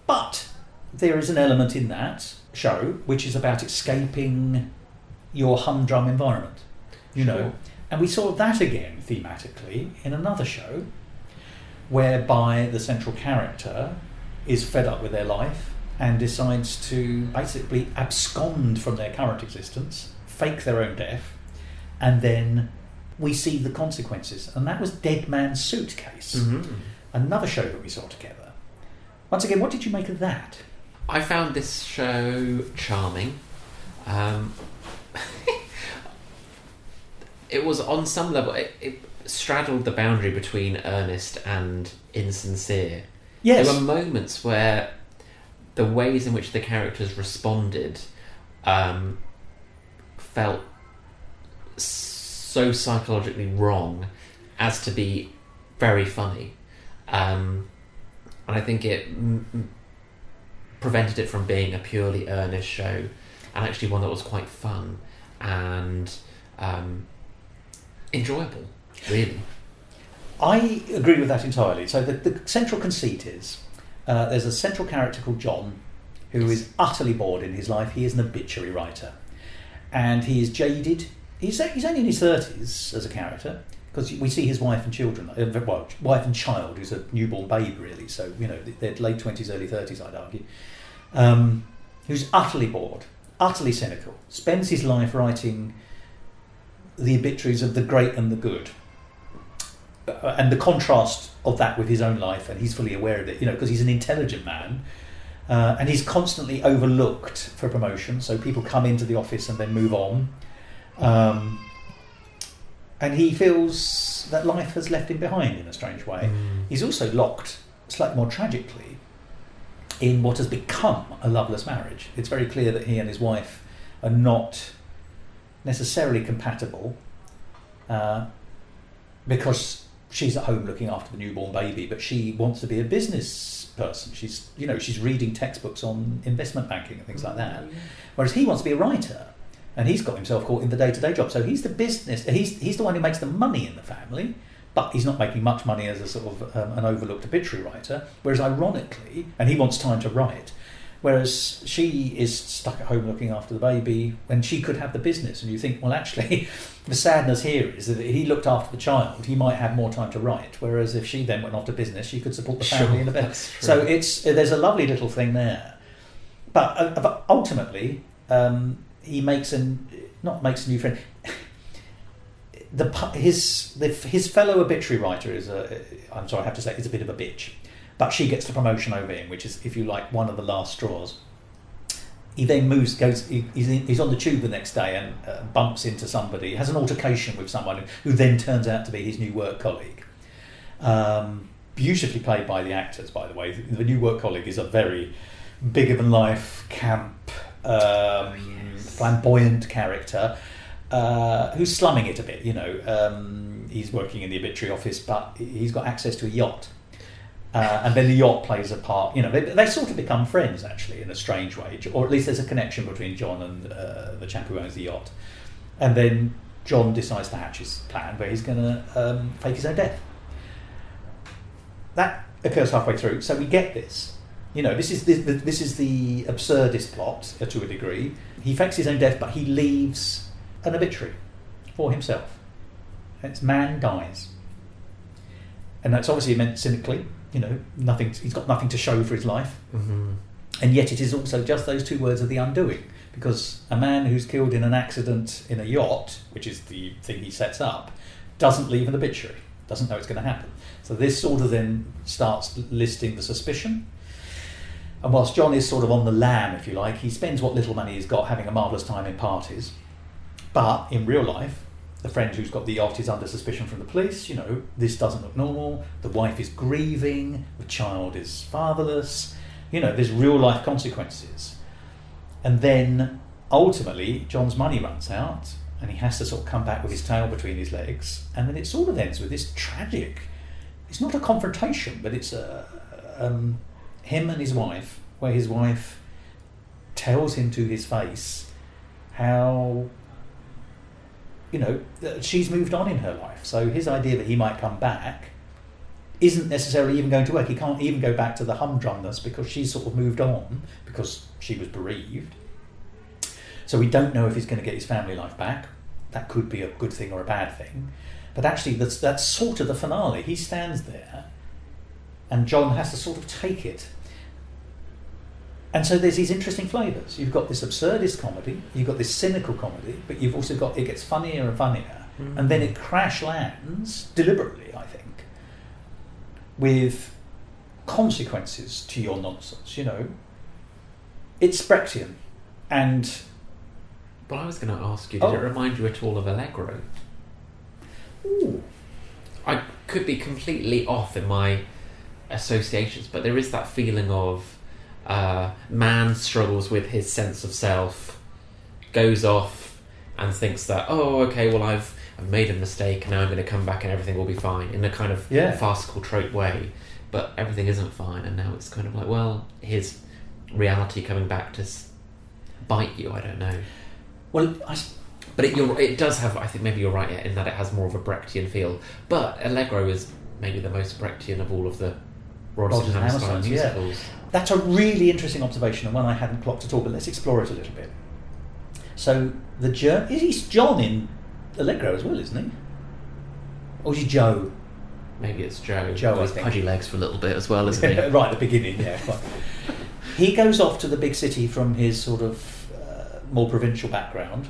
[SPEAKER 3] But there is an element in that show which is about escaping your humdrum environment, and we saw that again thematically in another show whereby the central character is fed up with their life and decides to basically abscond from their current existence, fake their own death, and then we see the consequences. And that was Dead Man's Suitcase, another show that we saw together. Once again, what did you make of that?
[SPEAKER 2] I found this show charming. It was on some level, it straddled the boundary between earnest and insincere.
[SPEAKER 3] Yes.
[SPEAKER 2] There were moments where the ways in which the characters responded felt so psychologically wrong as to be very funny. And I think it prevented it from being a purely earnest show, and actually one that was quite fun and enjoyable, really.
[SPEAKER 3] I agree with that entirely. So the central conceit is there's a central character called John who is utterly bored in his life. He is an obituary writer, and he is jaded. He's only in his 30s as a character, because we see his wife and children, wife and child, who's a newborn babe really, so they're late 20s, early 30s, I'd argue, who's utterly bored, utterly cynical, spends his life writing the obituaries of the great and the good. And the contrast of that with his own life, and he's fully aware of it, because he's an intelligent man, and he's constantly overlooked for promotion. So people come into the office and then move on, and he feels that life has left him behind in a strange way. He's also locked, slightly more tragically, in what has become a loveless marriage. It's very clear that he and his wife are not necessarily compatible, because she's at home looking after the newborn baby, but she wants to be a business person. She's reading textbooks on investment banking and things like that, whereas he wants to be a writer, and he's got himself caught in the day-to-day job. So he's the business. He's the one who makes the money in the family, but he's not making much money as a sort of an overlooked obituary writer. Whereas ironically, and he wants time to write, whereas she is stuck at home looking after the baby when she could have the business. And you think, well, actually, the sadness here is that if he looked after the child, he might have more time to write. Whereas if she then went off to business, she could support the family in the bed. So there's a lovely little thing there. But ultimately, he makes a new friend. His fellow obituary writer is I'm sorry, I have to say, is a bit of a bitch. But she gets the promotion over him, which is, if you like, one of the last straws. He then he's on the tube the next day and bumps into somebody, has an altercation with someone who then turns out to be his new work colleague. Beautifully played by the actors, by the way. The new work colleague is a very bigger-than-life, camp, flamboyant character who's slumming it a bit, He's working in the obituary office, but he's got access to a yacht. And then the yacht plays a part. They sort of become friends, actually, in a strange way, or at least there's a connection between John and the chap who owns the yacht. And then John decides to hatch his plan where he's going to fake his own death. That occurs halfway through, so we get this. This is the absurdist plot to a degree. He fakes his own death, but he leaves an obituary for himself. It's man dies, and that's obviously meant cynically. Nothing. He's got nothing to show for his life, and yet it is also just those two words of the undoing. Because a man who's killed in an accident in a yacht, which is the thing he sets up, doesn't leave an obituary. Doesn't know it's going to happen. So this sort of then starts listing the suspicion. And whilst John is sort of on the lam, if you like, he spends what little money he's got having a marvellous time in parties. But in real life, the friend who's got the yacht is under suspicion from the police. This doesn't look normal. The wife is grieving. The child is fatherless. There's real life consequences. And then ultimately, John's money runs out and he has to sort of come back with his tail between his legs. And then it sort of ends with this tragic, it's not a confrontation, but it's him and his wife, where his wife tells him to his face how she's moved on in her life. So his idea that he might come back isn't necessarily even going to work. He can't even go back to the humdrumness because she's sort of moved on because she was bereaved. So we don't know if he's going to get his family life back. That could be a good thing or a bad thing. But actually that's sort of the finale. He stands there and John has to sort of take it. And so there's these interesting flavours. You've got this absurdist comedy, you've got this cynical comedy, but you've also got, it gets funnier and funnier, and then it crash lands, deliberately, I think, with consequences to your nonsense, It's Brechtian, and...
[SPEAKER 2] Well, I was going to ask you, did it remind you at all of Allegro?
[SPEAKER 3] Ooh.
[SPEAKER 2] I could be completely off in my associations, but there is that feeling of man struggles with his sense of self, goes off and thinks that, I've made a mistake and now I'm going to come back and everything will be fine, in a kind of farcical trope way, but everything isn't fine, and now it's kind of like, well, here's reality coming back to bite you. I don't know.
[SPEAKER 3] Well,
[SPEAKER 2] but it does have, I think maybe you're right in that it has more of a Brechtian feel, but Allegro is maybe the most Brechtian of all of the Rodgers and Hammerstein musicals.
[SPEAKER 3] Yeah. That's a really interesting observation, and one I hadn't clocked at all, but let's explore it a little bit. So he's John in Allegro as well, isn't he? Or is he Joe?
[SPEAKER 2] Maybe it's Joe.
[SPEAKER 3] Joe,
[SPEAKER 2] He's pudgy legs for a little bit as well, isn't he?
[SPEAKER 3] Right at the beginning, yeah. He goes off to the big city from his sort of more provincial background,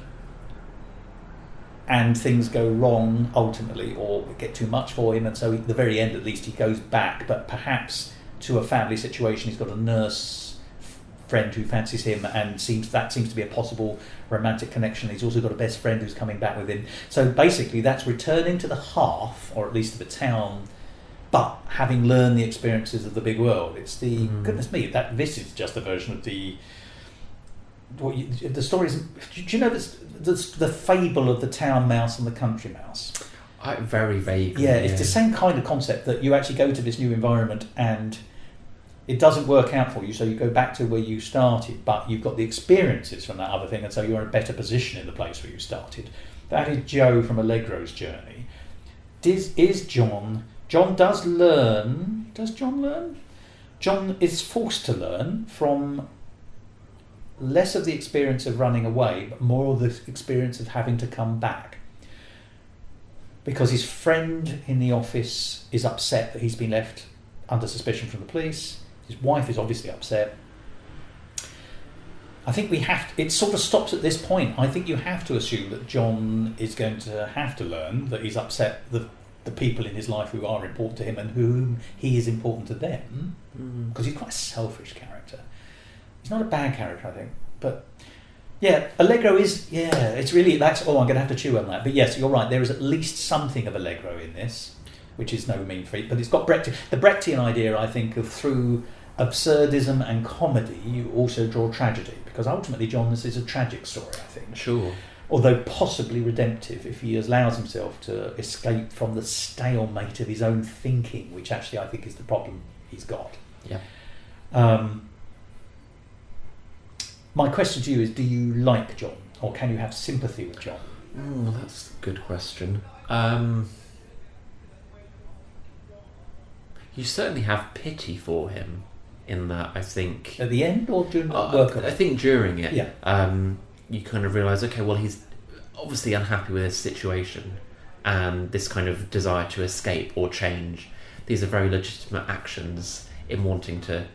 [SPEAKER 3] and things go wrong ultimately, or get too much for him, and so at the very end at least he goes back, but perhaps to a family situation. He's got a nurse friend who fancies him, and seems to be a possible romantic connection. He's also got a best friend who's coming back with him. So basically that's returning to the hearth, or at least to the town, but having learned the experiences of the big world. It's the goodness me, that this is just a version of the stories. Do you know the fable of the town mouse and the country mouse?
[SPEAKER 2] Very vaguely.
[SPEAKER 3] Yeah, it's the same kind of concept, that you actually go to this new environment and it doesn't work out for you, so you go back to where you started, but you've got the experiences from that other thing, and so you're in a better position in the place where you started. That is Joe from Allegro's journey. Is John does learn. Does John learn? John is forced to learn from less of the experience of running away, but more of the experience of having to come back. Because his friend in the office is upset that he's been left under suspicion from the police. His wife is obviously upset. I think it sort of stops at this point. I think you have to assume that John is going to have to learn that he's upset the people in his life who are important to him and whom he is important to them. Because he's quite a selfish character. He's not a bad character, I think. But yeah, Allegro is, it's really, that's, I'm going to have to chew on that. But yes, you're right, there is at least something of Allegro in this, which is no mean feat. But it's got the Brechtian idea, I think, of through absurdism and comedy, you also draw tragedy. Because ultimately, John, this is a tragic story, I think.
[SPEAKER 2] Sure.
[SPEAKER 3] Although possibly redemptive if he allows himself to escape from the stalemate of his own thinking, which actually I think is the problem he's got.
[SPEAKER 2] Yeah.
[SPEAKER 3] My question to you is, do you like John, or can you have sympathy with John?
[SPEAKER 2] Well, that's a good question. You certainly have pity for him in that, I think.
[SPEAKER 3] At the end, or during the work of it?
[SPEAKER 2] I think during it.
[SPEAKER 3] Yeah.
[SPEAKER 2] You kind of realise, okay, well, he's obviously unhappy with his situation, and this kind of desire to escape or change. These are very legitimate actions in wanting to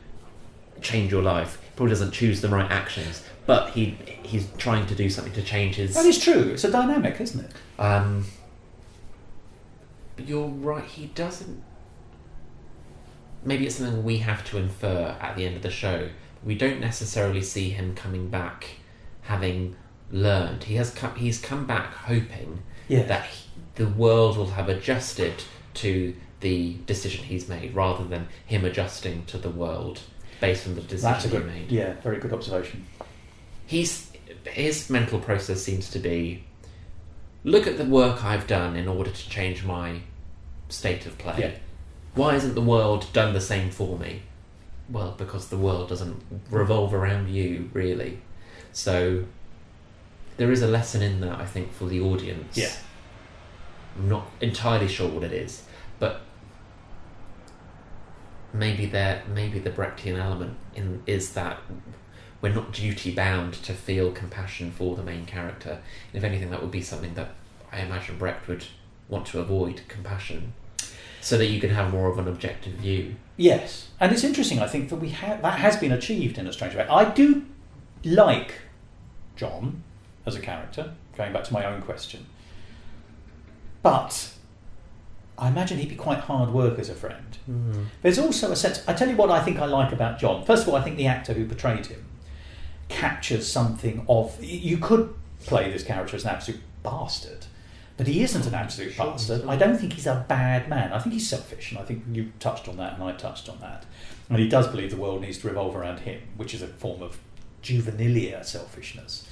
[SPEAKER 2] change your life. He probably doesn't choose the right actions, but he's trying to do something to change his...
[SPEAKER 3] That is true. It's a dynamic, isn't it?
[SPEAKER 2] But you're right, he doesn't... Maybe it's something we have to infer at the end of the show. We don't necessarily see him coming back having learned. He's come back hoping that the world will have adjusted to the decision he's made, rather than him adjusting to the world based on the decision he made.
[SPEAKER 3] Yeah, very good observation.
[SPEAKER 2] His mental process seems to be, look at the work I've done in order to change my state of play.
[SPEAKER 3] Yeah.
[SPEAKER 2] Why hasn't the world done the same for me? Well, because the world doesn't revolve around you, really. So there is a lesson in that, I think, for the audience.
[SPEAKER 3] Yeah.
[SPEAKER 2] I'm not entirely sure what it is, but maybe the Brechtian element is that we're not duty bound to feel compassion for the main character. If anything, that would be something that I imagine Brecht would want to avoid, compassion, so that you can have more of an objective view.
[SPEAKER 3] Yes, and it's interesting, I think, that that has been achieved in a strange way. I do like John as a character, going back to my own question, but I imagine he'd be quite hard work as a friend. There's also a sense... I tell you what I think I like about John. First of all, I think the actor who portrayed him captures something of... You could play this character as an absolute bastard, but he isn't an absolute bastard. I don't think he's a bad man. I think he's selfish, and I think you touched on that, and I touched on that. And he does believe the world needs to revolve around him, which is a form of juvenilia selfishness.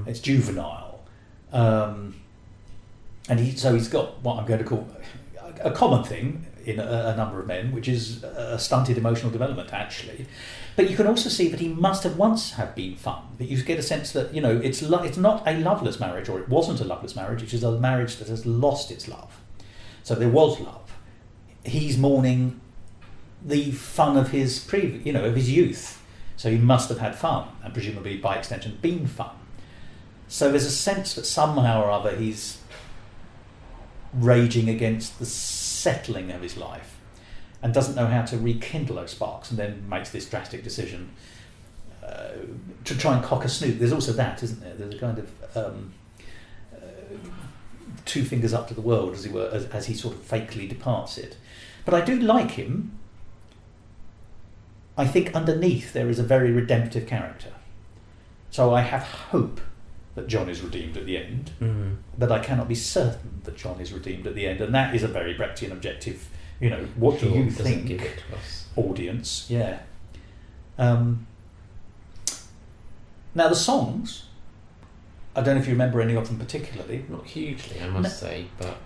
[SPEAKER 3] It's juvenile. And he's got what I'm going to call a common thing in a number of men, which is a stunted emotional development, actually. But you can also see that he must have once have been fun. That you get a sense that, it's not a loveless marriage, or it wasn't a loveless marriage. It is a marriage that has lost its love. So there was love. He's mourning the fun of his of his youth. So he must have had fun, and presumably by extension been fun. So there's a sense that somehow or other he's raging against the settling of his life, and doesn't know how to rekindle those sparks, and then makes this drastic decision to try and cock a snoot. There's also that, isn't there? There's a kind of two fingers up to the world, as he were, as he sort of fakely departs it. But I do like him. I think underneath there is a very redemptive character. So I have hope that John is redeemed at the end, but I cannot be certain that John is redeemed at the end, and that is a very Brechtian objective. You know, what do you think,
[SPEAKER 2] give it to us.
[SPEAKER 3] Audience? Yeah. Now the songs, I don't know if you remember any of them particularly.
[SPEAKER 2] Not hugely, I must say, but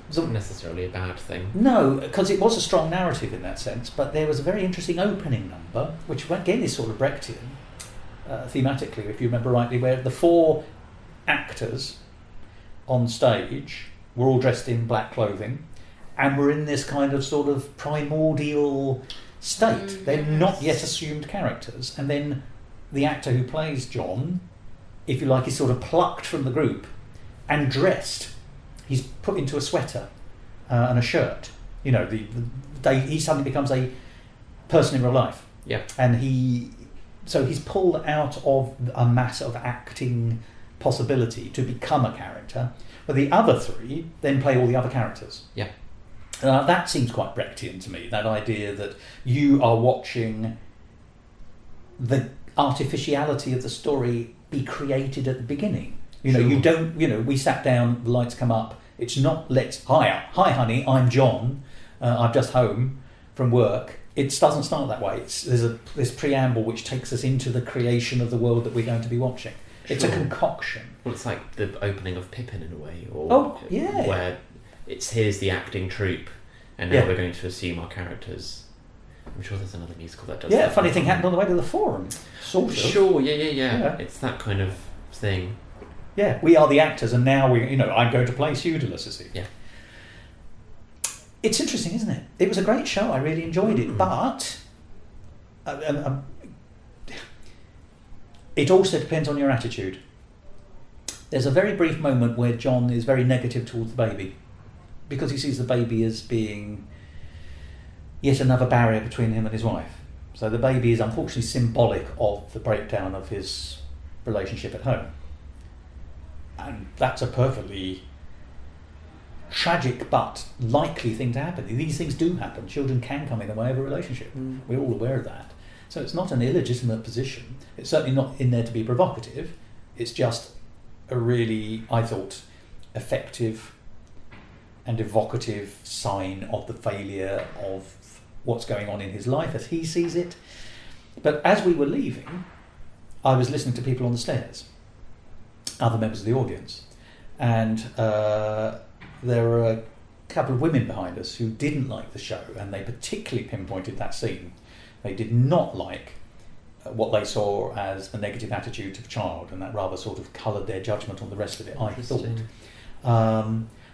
[SPEAKER 2] it's not necessarily a bad thing.
[SPEAKER 3] No, because it was a strong narrative in that sense, but there was a very interesting opening number, which again is sort of Brechtian, thematically, if you remember rightly, where the 4 actors on stage were all dressed in black clothing and were in this kind of sort of primordial state. They're not yet assumed characters, and then the actor who plays John, if you like, is sort of plucked from the group and dressed. He's put into a sweater and a shirt. You know, he suddenly becomes a person in real life.
[SPEAKER 2] Yeah.
[SPEAKER 3] And so he's pulled out of a mass of acting possibility to become a character, but the other 3 then play all the other characters.
[SPEAKER 2] Yeah.
[SPEAKER 3] That seems quite Brechtian to me, that idea that you are watching the artificiality of the story be created at the beginning. You know, you don't, we sat down, the lights come up, it's not hi honey, I'm John, I'm just home from work. It doesn't start that way. There's this preamble which takes us into the creation of the world that we're going to be watching. It's a concoction.
[SPEAKER 2] Well, it's like the opening of Pippin in a way, or where here's the acting troupe, and now we're going to assume our characters. I'm sure there's another musical that does that.
[SPEAKER 3] Yeah, funny thing happened on the way to the Forum, sort of.
[SPEAKER 2] Sure, yeah. It's that kind of thing.
[SPEAKER 3] Yeah, we are the actors, and now I'm going to play Pseudolus this evening.
[SPEAKER 2] Yeah.
[SPEAKER 3] It's interesting, isn't it? It was a great show. I really enjoyed it, but it also depends on your attitude. There's a very brief moment where John is very negative towards the baby, because he sees the baby as being yet another barrier between him and his wife. So the baby is unfortunately symbolic of the breakdown of his relationship at home. And that's a perfectly tragic but likely thing to happen. These things do happen. Children can come in the way of a relationship. We're all aware of that. So it's not an illegitimate position. It's certainly not in there to be provocative. It's just a really, I thought, effective and evocative sign of the failure of what's going on in his life as he sees it. But as we were leaving, I was listening to people on the stairs, other members of the audience, and there were a couple of women behind us who didn't like the show, and they particularly pinpointed that scene. They did not like what they saw as the negative attitude to the child, and that rather sort of coloured their judgment on the rest of it, I thought.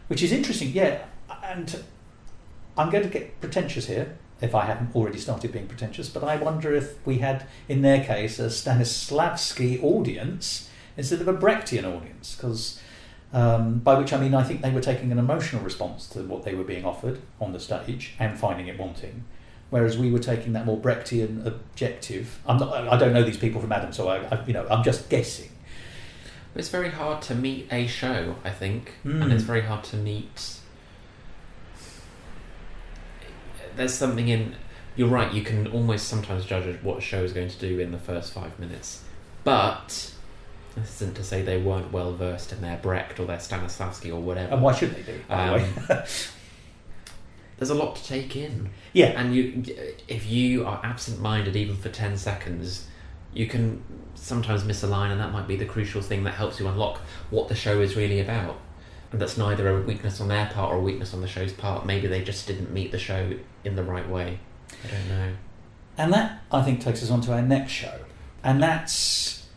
[SPEAKER 3] Which is interesting, yeah, and I'm going to get pretentious here, if I haven't already started being pretentious, but I wonder if we had, in their case, a Stanislavski audience instead of a Brechtian audience, because by which I mean I think they were taking an emotional response to what they were being offered on the stage and finding it wanting, whereas we were taking that more Brechtian objective. I don't know these people from Adam, so I'm just guessing.
[SPEAKER 2] It's very hard to meet a show, I think, and it's very hard to meet. There's something in. You're right. You can almost sometimes judge what a show is going to do in the first 5 minutes, but this isn't to say they weren't well versed in their Brecht or their Stanislavski or whatever.
[SPEAKER 3] And why should they do? By the way?
[SPEAKER 2] There's a lot to take in.
[SPEAKER 3] Yeah.
[SPEAKER 2] And if you are absent-minded even for 10 seconds, you can sometimes miss a line, and that might be the crucial thing that helps you unlock what the show is really about. And that's neither a weakness on their part or a weakness on the show's part. Maybe they just didn't meet the show in the right way. I don't know.
[SPEAKER 3] And that, I think, takes us on to our next show. And that's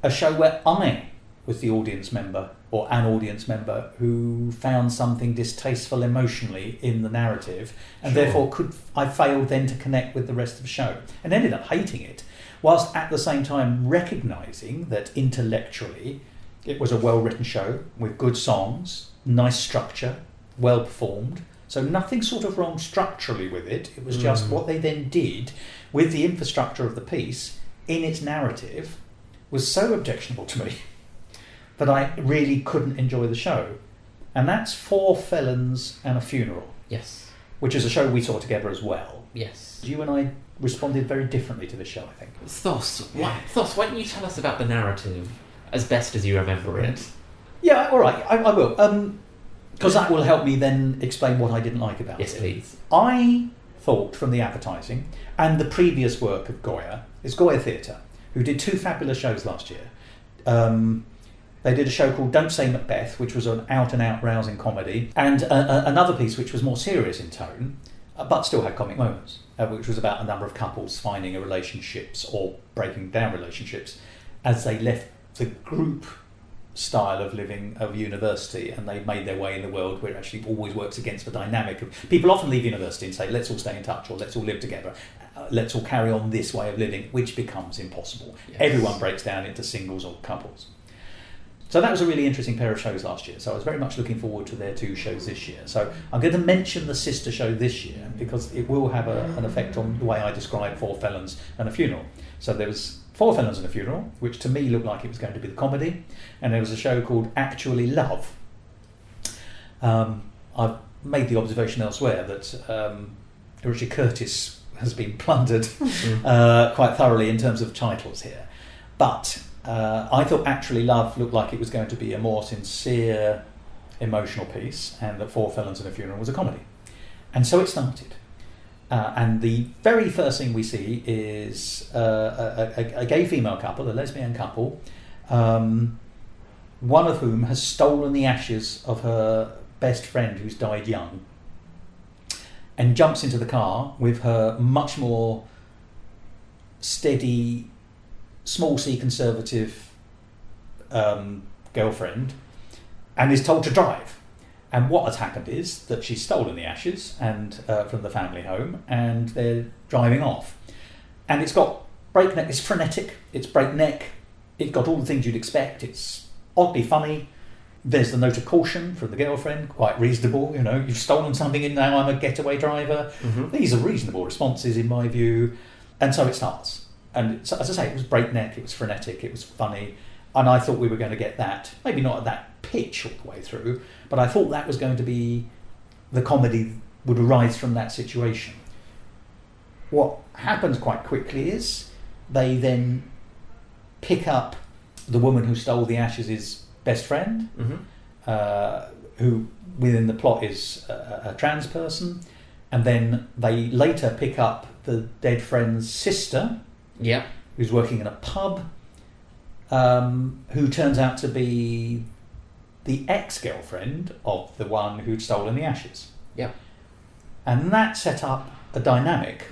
[SPEAKER 3] a show where I was the audience member, or an audience member, who found something distasteful emotionally in the narrative, and therefore I failed then to connect with the rest of the show, and ended up hating it, whilst at the same time recognising that intellectually it was a well-written show with good songs, nice structure, well performed. So nothing sort of wrong structurally with it. It was just what they then did with the infrastructure of the piece in its narrative was so objectionable to me that I really couldn't enjoy the show. And that's Four Felons and a Funeral.
[SPEAKER 2] Yes.
[SPEAKER 3] Which is a show we saw together as well.
[SPEAKER 2] Yes.
[SPEAKER 3] You and I responded very differently to this show, I think.
[SPEAKER 2] Thos, why don't you tell us about the narrative as best as you remember it?
[SPEAKER 3] Yeah, all right, I will. Because that will help me then explain what I didn't like about it.
[SPEAKER 2] Yes, please.
[SPEAKER 3] I thought from the advertising and the previous work of Goya, it's Goya Theatre, who did 2 fabulous shows last year. They did a show called Don't Say Macbeth, which was an out-and-out rousing comedy, and another piece which was more serious in tone, but still had comic moments, which was about a number of couples finding a relationships or breaking down relationships as they left the group style of living of university and they made their way in the world where it actually always works against the dynamic of people often leave university and say let's all stay in touch or let's all live together, let's all carry on this way of living, which becomes impossible. Yes. Everyone breaks down into singles or couples. So that was a really interesting pair of shows last year, so I was very much looking forward to their 2 shows this year. So I'm going to mention the sister show this year because it will have an effect on the way I describe Four Felons and a Funeral. So there was Four Felons and a Funeral, which to me looked like it was going to be the comedy, and there was a show called Actually Love. I've made the observation elsewhere that Richard Curtis has been plundered quite thoroughly in terms of titles here. But I thought Actually Love looked like it was going to be a more sincere, emotional piece, and that Four Felons and a Funeral was a comedy. And so it started. And the very first thing we see is a gay female couple, a lesbian couple, one of whom has stolen the ashes of her best friend who's died young and jumps into the car with her much more steady, small C conservative girlfriend and is told to drive. And what has happened is that she's stolen the ashes and from the family home, and they're driving off. And it's got breakneck, it's frenetic, it's breakneck, it's got all the things you'd expect, it's oddly funny. There's the note of caution from the girlfriend, quite reasonable, you've stolen something and now I'm a getaway driver. Mm-hmm. These are reasonable responses in my view. And so it starts. And so, as I say, it was breakneck, it was frenetic, it was funny. And I thought we were going to get that, maybe not at that pitch all the way through, but I thought that was going to be, the comedy would arise from that situation. What happens quite quickly is they then pick up the woman who stole the ashes' best friend, who within the plot is a trans person, and then they later pick up the dead friend's sister, who's working in a pub, who turns out to be the ex-girlfriend of the one who'd stolen the ashes.
[SPEAKER 2] Yeah.
[SPEAKER 3] And that set up a dynamic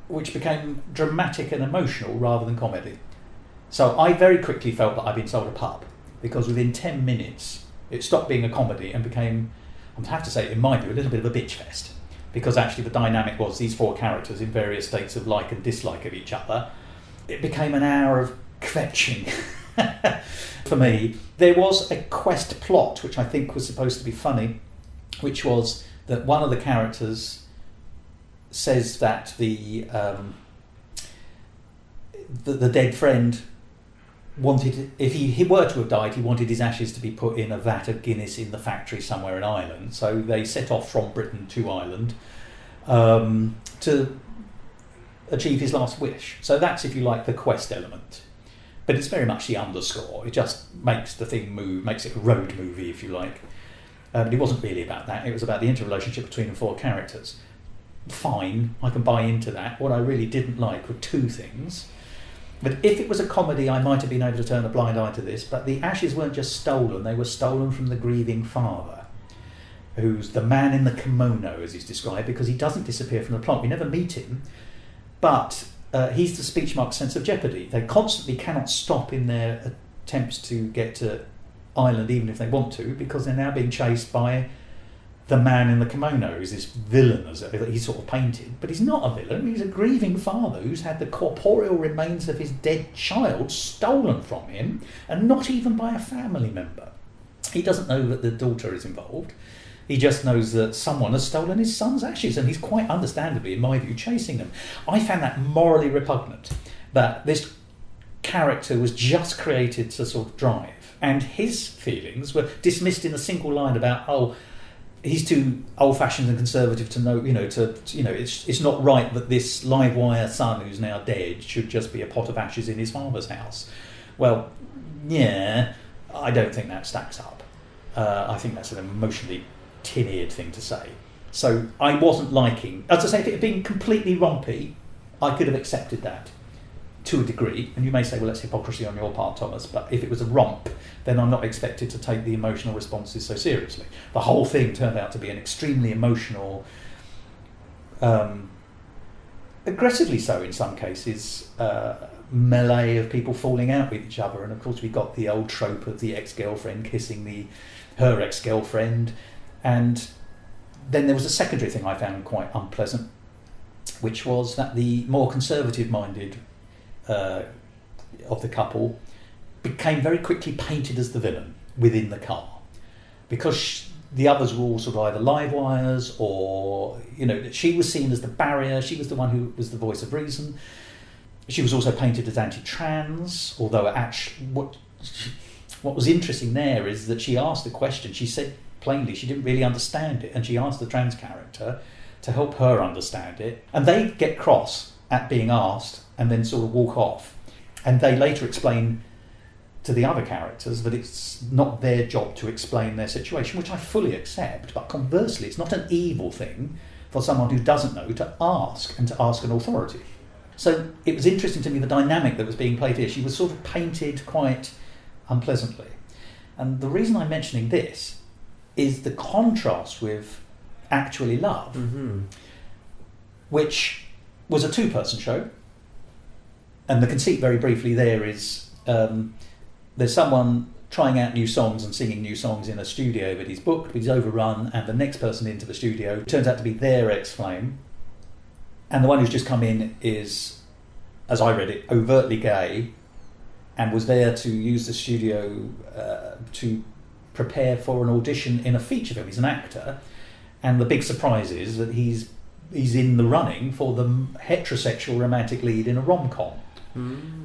[SPEAKER 3] which became dramatic and emotional rather than comedy. So I very quickly felt that I'd been sold a pub, because within 10 minutes it stopped being a comedy and became, I have to say, in my view, a little bit of a bitch fest. Because actually the dynamic was these 4 characters in various states of like and dislike of each other. It became an hour of kvetching for me. There was a quest plot which I think was supposed to be funny, which was that one of the characters says that the dead friend wanted, if he were to have died, he wanted his ashes to be put in a vat of Guinness in the factory somewhere in Ireland. So they set off from Britain to Ireland to achieve his last wish. So that's, if you like, the quest element. But it's very much the underscore. It just makes the thing move, makes it a road movie, if you like. But it wasn't really about that. It was about the interrelationship between the 4 characters. Fine, I can buy into that. What I really didn't like were 2 things. But if it was a comedy, I might have been able to turn a blind eye to this. But the ashes weren't just stolen, they were stolen from the grieving father, who's the man in the kimono, as he's described, because he doesn't disappear from the plot. We never meet him, but he's the speech mark sense of jeopardy. They constantly cannot stop in their attempts to get to Ireland, even if they want to, because they're now being chased by the man in the kimono, who's this villain, as he's sort of painted. But he's not a villain, he's a grieving father who's had the corporeal remains of his dead child stolen from him, and not even by a family member. He doesn't know that the daughter is involved. He just knows that someone has stolen his son's ashes, and he's quite understandably, in my view, chasing them. I found that morally repugnant, that this character was just created to sort of drive, and his feelings were dismissed in a single line about, he's too old-fashioned and conservative to know, it's not right that this live wire son who's now dead should just be a pot of ashes in his father's house. Well, yeah, I don't think that stacks up. I think that's an emotionally tin-eared thing to say. So I wasn't liking, as I say, if it had been completely rompy, I could have accepted that to a degree. And you may say, well, that's hypocrisy on your part, Thomas, but if it was a romp, then I'm not expected to take the emotional responses so seriously. The whole thing turned out to be an extremely emotional, aggressively so in some cases, melee of people falling out with each other. And of course we got the old trope of the ex-girlfriend kissing her ex-girlfriend. And then there was a secondary thing I found quite unpleasant, which was that the more conservative-minded of the couple became very quickly painted as the villain within the car, because the others were all sort of either live wires or, she was seen as the barrier. She was the one who was the voice of reason. She was also painted as anti-trans, although actually what was interesting there is that she asked the question. She said plainly she didn't really understand it, and she asked the trans character to help her understand it, and they get cross at being asked and then sort of walk off, and they later explain to the other characters that it's not their job to explain their situation, which I fully accept, but conversely it's not an evil thing for someone who doesn't know to ask, and to ask an authority. So it was interesting to me the dynamic that was being played here. She was sort of painted quite unpleasantly, and the reason I'm mentioning this is the contrast with Actually Love, which was a two-person show. And the conceit, very briefly, there is there's someone trying out new songs and singing new songs in a studio that he's booked, but he's overrun, and the next person into the studio turns out to be their ex-flame. And the one who's just come in is, as I read it, overtly gay, and was there to use the studio to prepare for an audition in a feature film. He's an actor, and the big surprise is that he's in the running for the heterosexual romantic lead in a rom-com,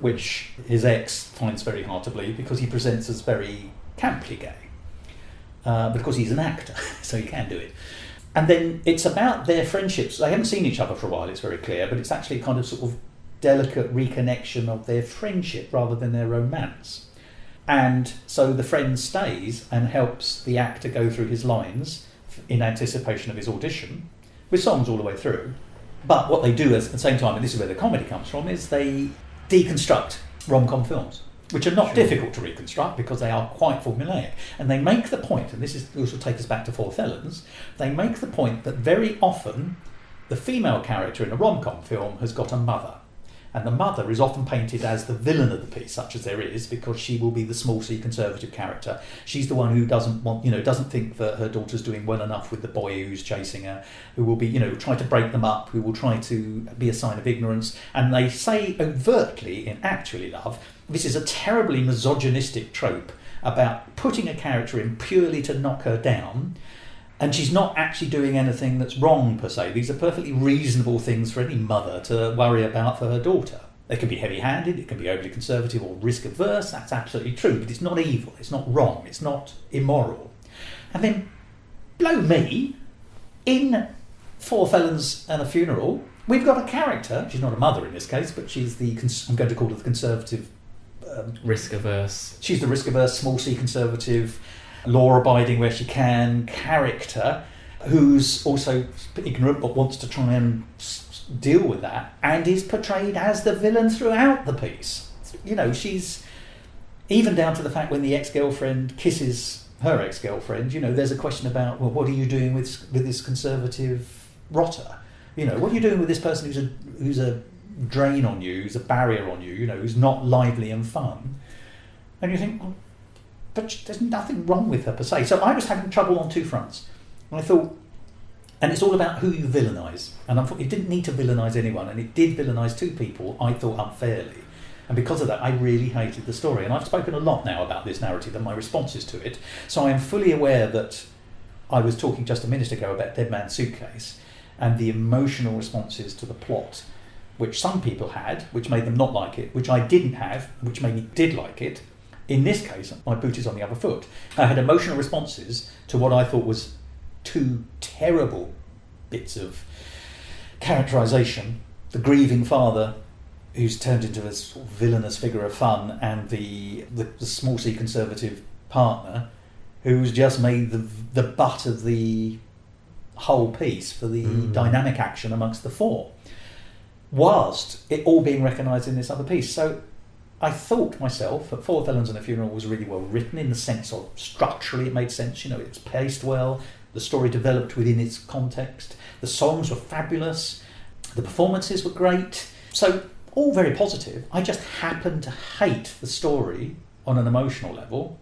[SPEAKER 3] which his ex finds very hard to believe because he presents as very camply gay. But of course he's an actor, so he can do it. And then it's about their friendships. They haven't seen each other for a while, it's very clear, but it's actually kind of sort of delicate reconnection of their friendship rather than their romance. And so the friend stays and helps the actor go through his lines in anticipation of his audition, with songs all the way through. But what they do at the same time, and this is where the comedy comes from, is they deconstruct rom-com films, which are not difficult to reconstruct because they are quite formulaic. And they make the point, and this will take us back to Four Felons, they make the point that very often the female character in a rom-com film has got a mother. And the mother is often painted as the villain of the piece, such as there is, because she will be the small c conservative character. She's the one who doesn't think that her daughter's doing well enough with the boy who's chasing her, who will be, try to break them up, who will try to be a sign of ignorance. And they say overtly in Actually Love, this is a terribly misogynistic trope about putting a character in purely to knock her down. And she's not actually doing anything that's wrong, per se. These are perfectly reasonable things for any mother to worry about for her daughter. They can be heavy-handed, it can be overly conservative or risk-averse, that's absolutely true, but it's not evil, it's not wrong, it's not immoral. And then, blow me, in Four Felons and a Funeral, we've got a character, she's not a mother in this case, but she's I'm going to call her the conservative...
[SPEAKER 2] risk-averse.
[SPEAKER 3] She's the risk-averse, small c conservative, law-abiding where she can character, who's also ignorant but wants to try and deal with that, and is portrayed as the villain throughout the piece. She's even down to the fact when the ex-girlfriend kisses her ex-girlfriend, there's a question about, well, what are you doing with this conservative rotter? What are you doing with this person who's a drain on you, who's a barrier on you, who's not lively and fun? And you think, well, but there's nothing wrong with her per se. So I was having trouble on two fronts. And I thought, and it's all about who you villainise. And I thought it didn't need to villainise anyone, and it did villainise two people, I thought, unfairly. And because of that, I really hated the story. And I've spoken a lot now about this narrative and my responses to it. So I am fully aware that I was talking just a minute ago about Dead Man's Suitcase and the emotional responses to the plot, which some people had, which made them not like it, which I didn't have, which made me did like it. In this case, my boot is on the other foot. I had emotional responses to what I thought was two terrible bits of characterisation. The grieving father, who's turned into a sort of villainous figure of fun, and the small c conservative partner, who's just made the butt of the whole piece for the dynamic action amongst the four, whilst it all being recognised in this other piece. So I thought myself that Four Villains and a Funeral was really well written, in the sense of structurally it made sense, it's paced well, the story developed within its context, the songs were fabulous, the performances were great, so all very positive. I just happened to hate the story on an emotional level,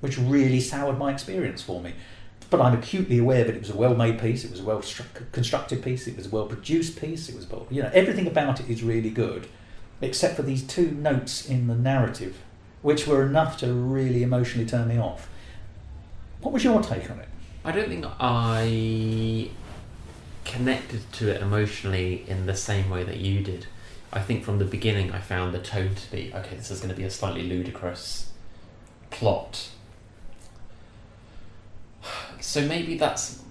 [SPEAKER 3] which really soured my experience for me. But I'm acutely aware that it was a well-made piece, it was a well-constructed piece, it was a well-produced piece, it was everything about it is really good, except for these two notes in the narrative, which were enough to really emotionally turn me off. What was your take on it?
[SPEAKER 2] I don't think I connected to it emotionally in the same way that you did. I think from the beginning I found the tone to be, okay, this is going to be a slightly ludicrous plot. So maybe that's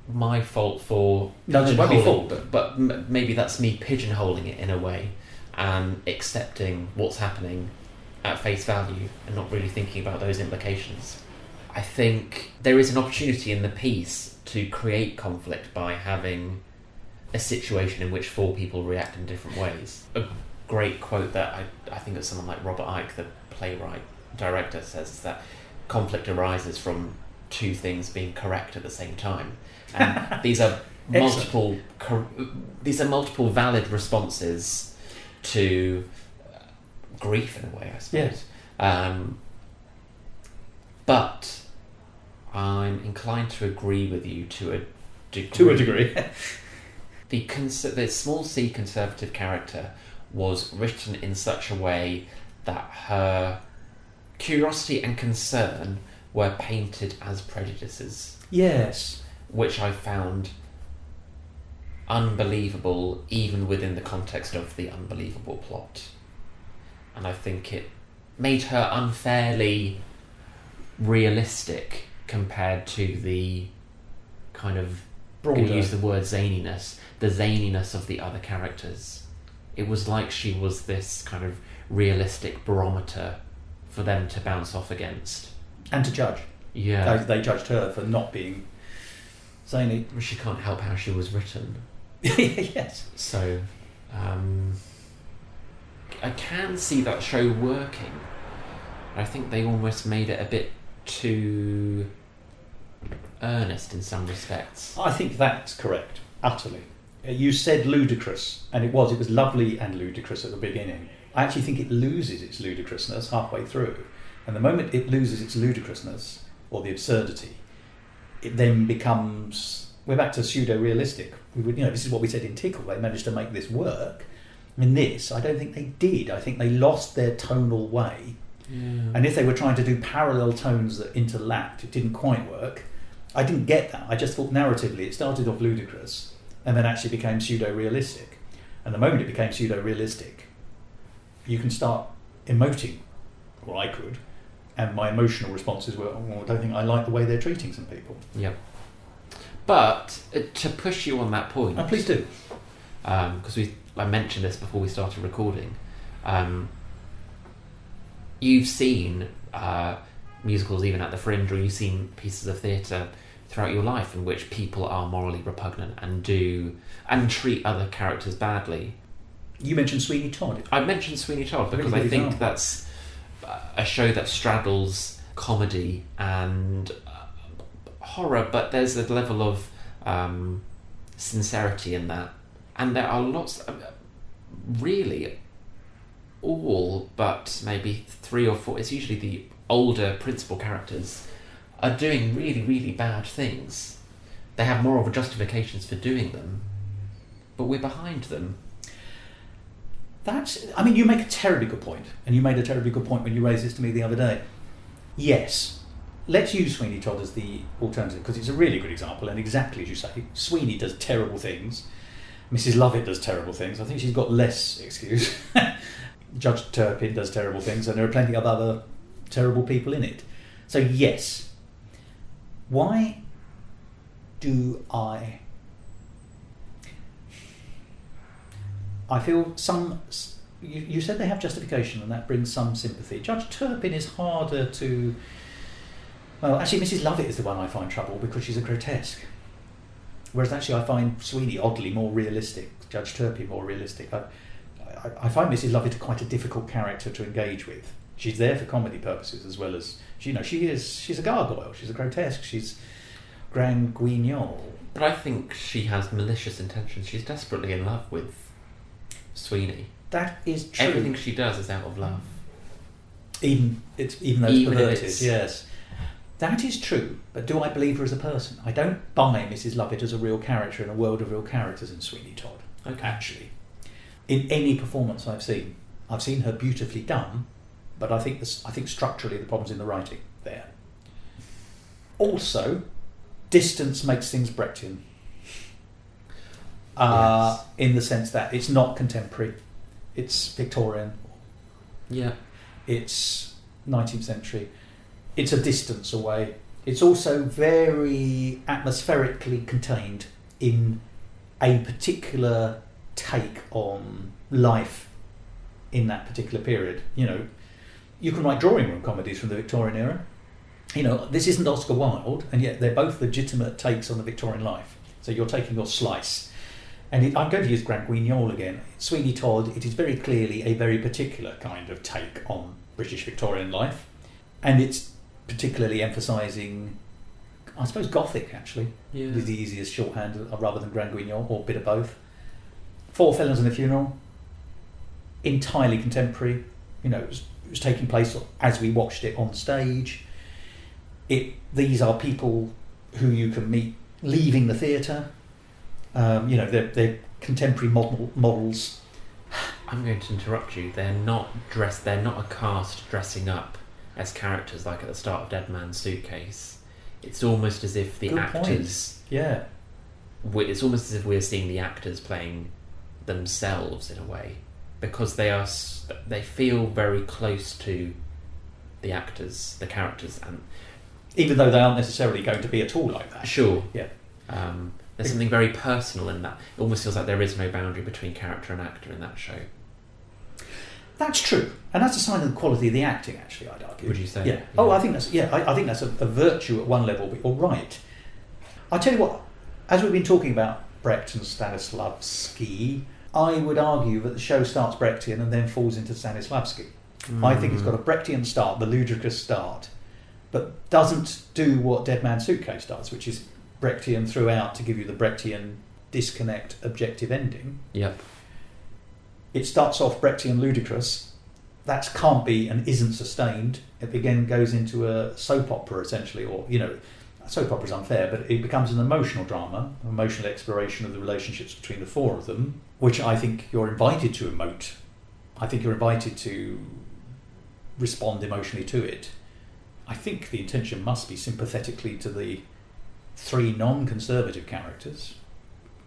[SPEAKER 2] my fault for pigeonholing, but maybe that's me pigeonholing it in a way and accepting what's happening at face value and not really thinking about those implications. I think there is an opportunity in the piece to create conflict by having a situation in which four people react in different ways. A great quote that I think that someone like Robert Icke, the playwright director, says is that conflict arises from two things being correct at the same time, and these are multiple valid responses to grief in a way, I suppose.
[SPEAKER 3] Yes.
[SPEAKER 2] But I'm inclined to agree with you to a degree.
[SPEAKER 3] To a degree.
[SPEAKER 2] The small c conservative character was written in such a way that her curiosity and concern were painted as prejudices.
[SPEAKER 3] Yes.
[SPEAKER 2] Which I found unbelievable, even within the context of the unbelievable plot. And I think it made her unfairly realistic compared to the kind of, I'm going to use the word zaniness, the zaniness of the other characters. It was like she was this kind of realistic barometer for them to bounce off against.
[SPEAKER 3] And to judge.
[SPEAKER 2] Yeah.
[SPEAKER 3] They judged her for not being zany.
[SPEAKER 2] She can't help how she was written.
[SPEAKER 3] Yes.
[SPEAKER 2] So, I can see that show working. I think they almost made it a bit too earnest in some respects.
[SPEAKER 3] I think that's correct, utterly. You said ludicrous, and it was lovely and ludicrous at the beginning. I actually think it loses its ludicrousness halfway through. And the moment it loses its ludicrousness, or the absurdity, it then becomes, we're back to pseudo-realistic. This is what we said in Tickle, they managed to make this work. In this, I don't think they did. I think they lost their tonal way. Yeah. And if they were trying to do parallel tones that interlapped, it didn't quite work. I didn't get that. I just thought narratively it started off ludicrous and then actually became pseudo-realistic. And the moment it became pseudo-realistic, you can start emoting, or I could, and my emotional responses were, I don't think I like the way they're treating some people.
[SPEAKER 2] Yep. But to push you on that point...
[SPEAKER 3] Oh, please do.
[SPEAKER 2] Because I mentioned this before we started recording. You've seen musicals even at the Fringe, or you've seen pieces of theatre throughout your life in which people are morally repugnant and treat other characters badly.
[SPEAKER 3] You mentioned Sweeney Todd.
[SPEAKER 2] I mentioned Sweeney Todd because I think that's a show that straddles comedy and horror, but there's a level of sincerity in that. And there are lots of, really, all but maybe 3 or 4, it's usually the older principal characters, are doing really, really bad things. They have moral justifications for doing them, but we're behind them.
[SPEAKER 3] You make a terribly good point, and you made a terribly good point when you raised this to me the other day. Yes, let's use Sweeney Todd as the alternative, because it's a really good example, and exactly as you say, Sweeney does terrible things, Mrs. Lovett does terrible things. I think she's got less excuse. Judge Turpin does terrible things, and there are plenty of other terrible people in it. So yes, why do I feel some... You said they have justification, and that brings some sympathy. Judge Turpin is harder to... Well, actually, Mrs. Lovett is the one I find trouble because she's a grotesque. Whereas actually I find Sweeney oddly more realistic, Judge Turpin more realistic. I find Mrs. Lovett quite a difficult character to engage with. She's there for comedy purposes as well as... she's a gargoyle, she's a grotesque, she's Grand Guignol.
[SPEAKER 2] But I think she has malicious intentions. She's desperately in love with Sweeney.
[SPEAKER 3] That is true.
[SPEAKER 2] Everything she does is out of love.
[SPEAKER 3] Even though it's perverted, yes. That is true, but do I believe her as a person? I don't buy Mrs. Lovett as a real character in a world of real characters in Sweeney Todd.
[SPEAKER 2] Okay.
[SPEAKER 3] Actually. In any performance I've seen her beautifully done, but I think structurally the problem's in the writing there. Also, distance makes things Brechtian.
[SPEAKER 2] Yes.
[SPEAKER 3] In the sense that it's not contemporary, it's Victorian.
[SPEAKER 2] Yeah.
[SPEAKER 3] It's 19th century. It's a distance away. It's also very atmospherically contained in a particular take on life in that particular period. You can write drawing room comedies from the Victorian era. This isn't Oscar Wilde, and yet they're both legitimate takes on the Victorian life. So you're taking your slice. And I'm going to use Grand Guignol again. Sweeney Todd, it is very clearly a very particular kind of take on British Victorian life. And it's particularly emphasising, I suppose, Gothic, actually.
[SPEAKER 2] Yeah.
[SPEAKER 3] Is the easiest shorthand, rather than Grand Guignol, or a bit of both. Four Felons and a Funeral, entirely contemporary. It was taking place as we watched it on stage. These are people who you can meet leaving the theatre. They're contemporary models.
[SPEAKER 2] I'm going to interrupt you. They're not a cast dressing up as characters like at the start of Dead Man's Suitcase. It's almost as if the
[SPEAKER 3] Good
[SPEAKER 2] actors...
[SPEAKER 3] point. Yeah.
[SPEAKER 2] It's almost as if we're seeing the actors playing themselves in a way, because they feel very close to the actors, the characters, and
[SPEAKER 3] even though they aren't necessarily going to be at all like that.
[SPEAKER 2] Sure.
[SPEAKER 3] Yeah.
[SPEAKER 2] There's something very personal in that. It almost feels like there is no boundary between character and actor in that show.
[SPEAKER 3] That's true, and that's a sign of the quality of the acting. Actually, I'd argue.
[SPEAKER 2] Would you say?
[SPEAKER 3] Yeah. Oh, I think that's I think that's a virtue at one level. But you're right. I tell you what, as we've been talking about Brecht and Stanislavski, I would argue that the show starts Brechtian and then falls into Stanislavski. I think it's got a Brechtian start, the ludicrous start, but doesn't do what Dead Man's Suitcase does, which is Brechtian throughout to give you the Brechtian disconnect objective ending.
[SPEAKER 2] Yep.
[SPEAKER 3] It starts off Brechtian ludicrous. That can't be and isn't sustained. It again goes into a soap opera essentially, or soap opera is unfair, but it becomes an emotional drama, an emotional exploration of the relationships between the four of them, which I think you're invited to emote. I think you're invited to respond emotionally to it. I think the intention must be sympathetically to the three non-conservative characters,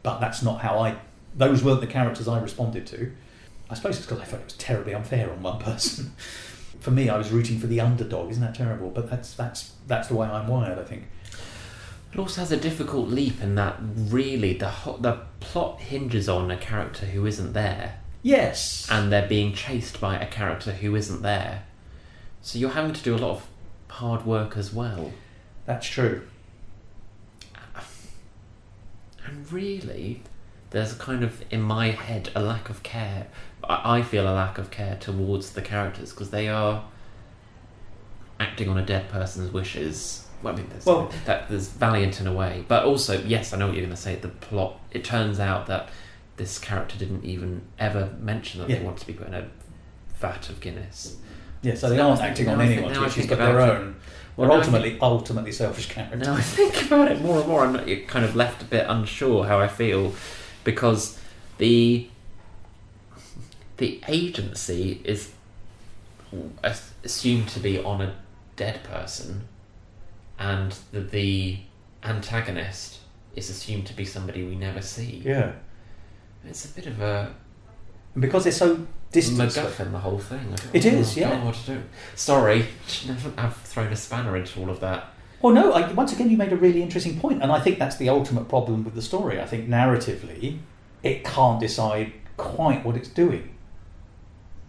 [SPEAKER 3] but that's not how those weren't the characters I responded to. I suppose it's because I felt it was terribly unfair on one person. For me, I was rooting for the underdog. Isn't that terrible? But that's the way I'm wired, I think.
[SPEAKER 2] It also has a difficult leap in that really the plot hinges on a character who isn't there.
[SPEAKER 3] Yes.
[SPEAKER 2] And they're being chased by a character who isn't there. So you're having to do a lot of hard work as well.
[SPEAKER 3] That's true.
[SPEAKER 2] And really, there's a kind of, in my head, a lack of care. I feel a lack of care towards the characters because they are acting on a dead person's wishes. Well, I mean, there's valiant in a way. But also, yes, I know what you're going to say, the plot, it turns out that this character didn't even ever mention that they wanted to be put in a vat of Guinness.
[SPEAKER 3] Yeah, so they aren't acting on anyone's wishes, but their own. They're ultimately selfish characters.
[SPEAKER 2] Now I think about it more and more, I'm kind of left a bit unsure how I feel, because the agency is assumed to be on a dead person, and the antagonist is assumed to be somebody we never see.
[SPEAKER 3] Yeah.
[SPEAKER 2] It's a bit of a...
[SPEAKER 3] And because they're so distant.
[SPEAKER 2] MacGuffin, the whole thing.
[SPEAKER 3] It is, yeah.
[SPEAKER 2] God, sorry, I've thrown a spanner into all of that.
[SPEAKER 3] Well, no, once again, you made a really interesting point, and I think that's the ultimate problem with the story. I think narratively, it can't decide quite what it's doing.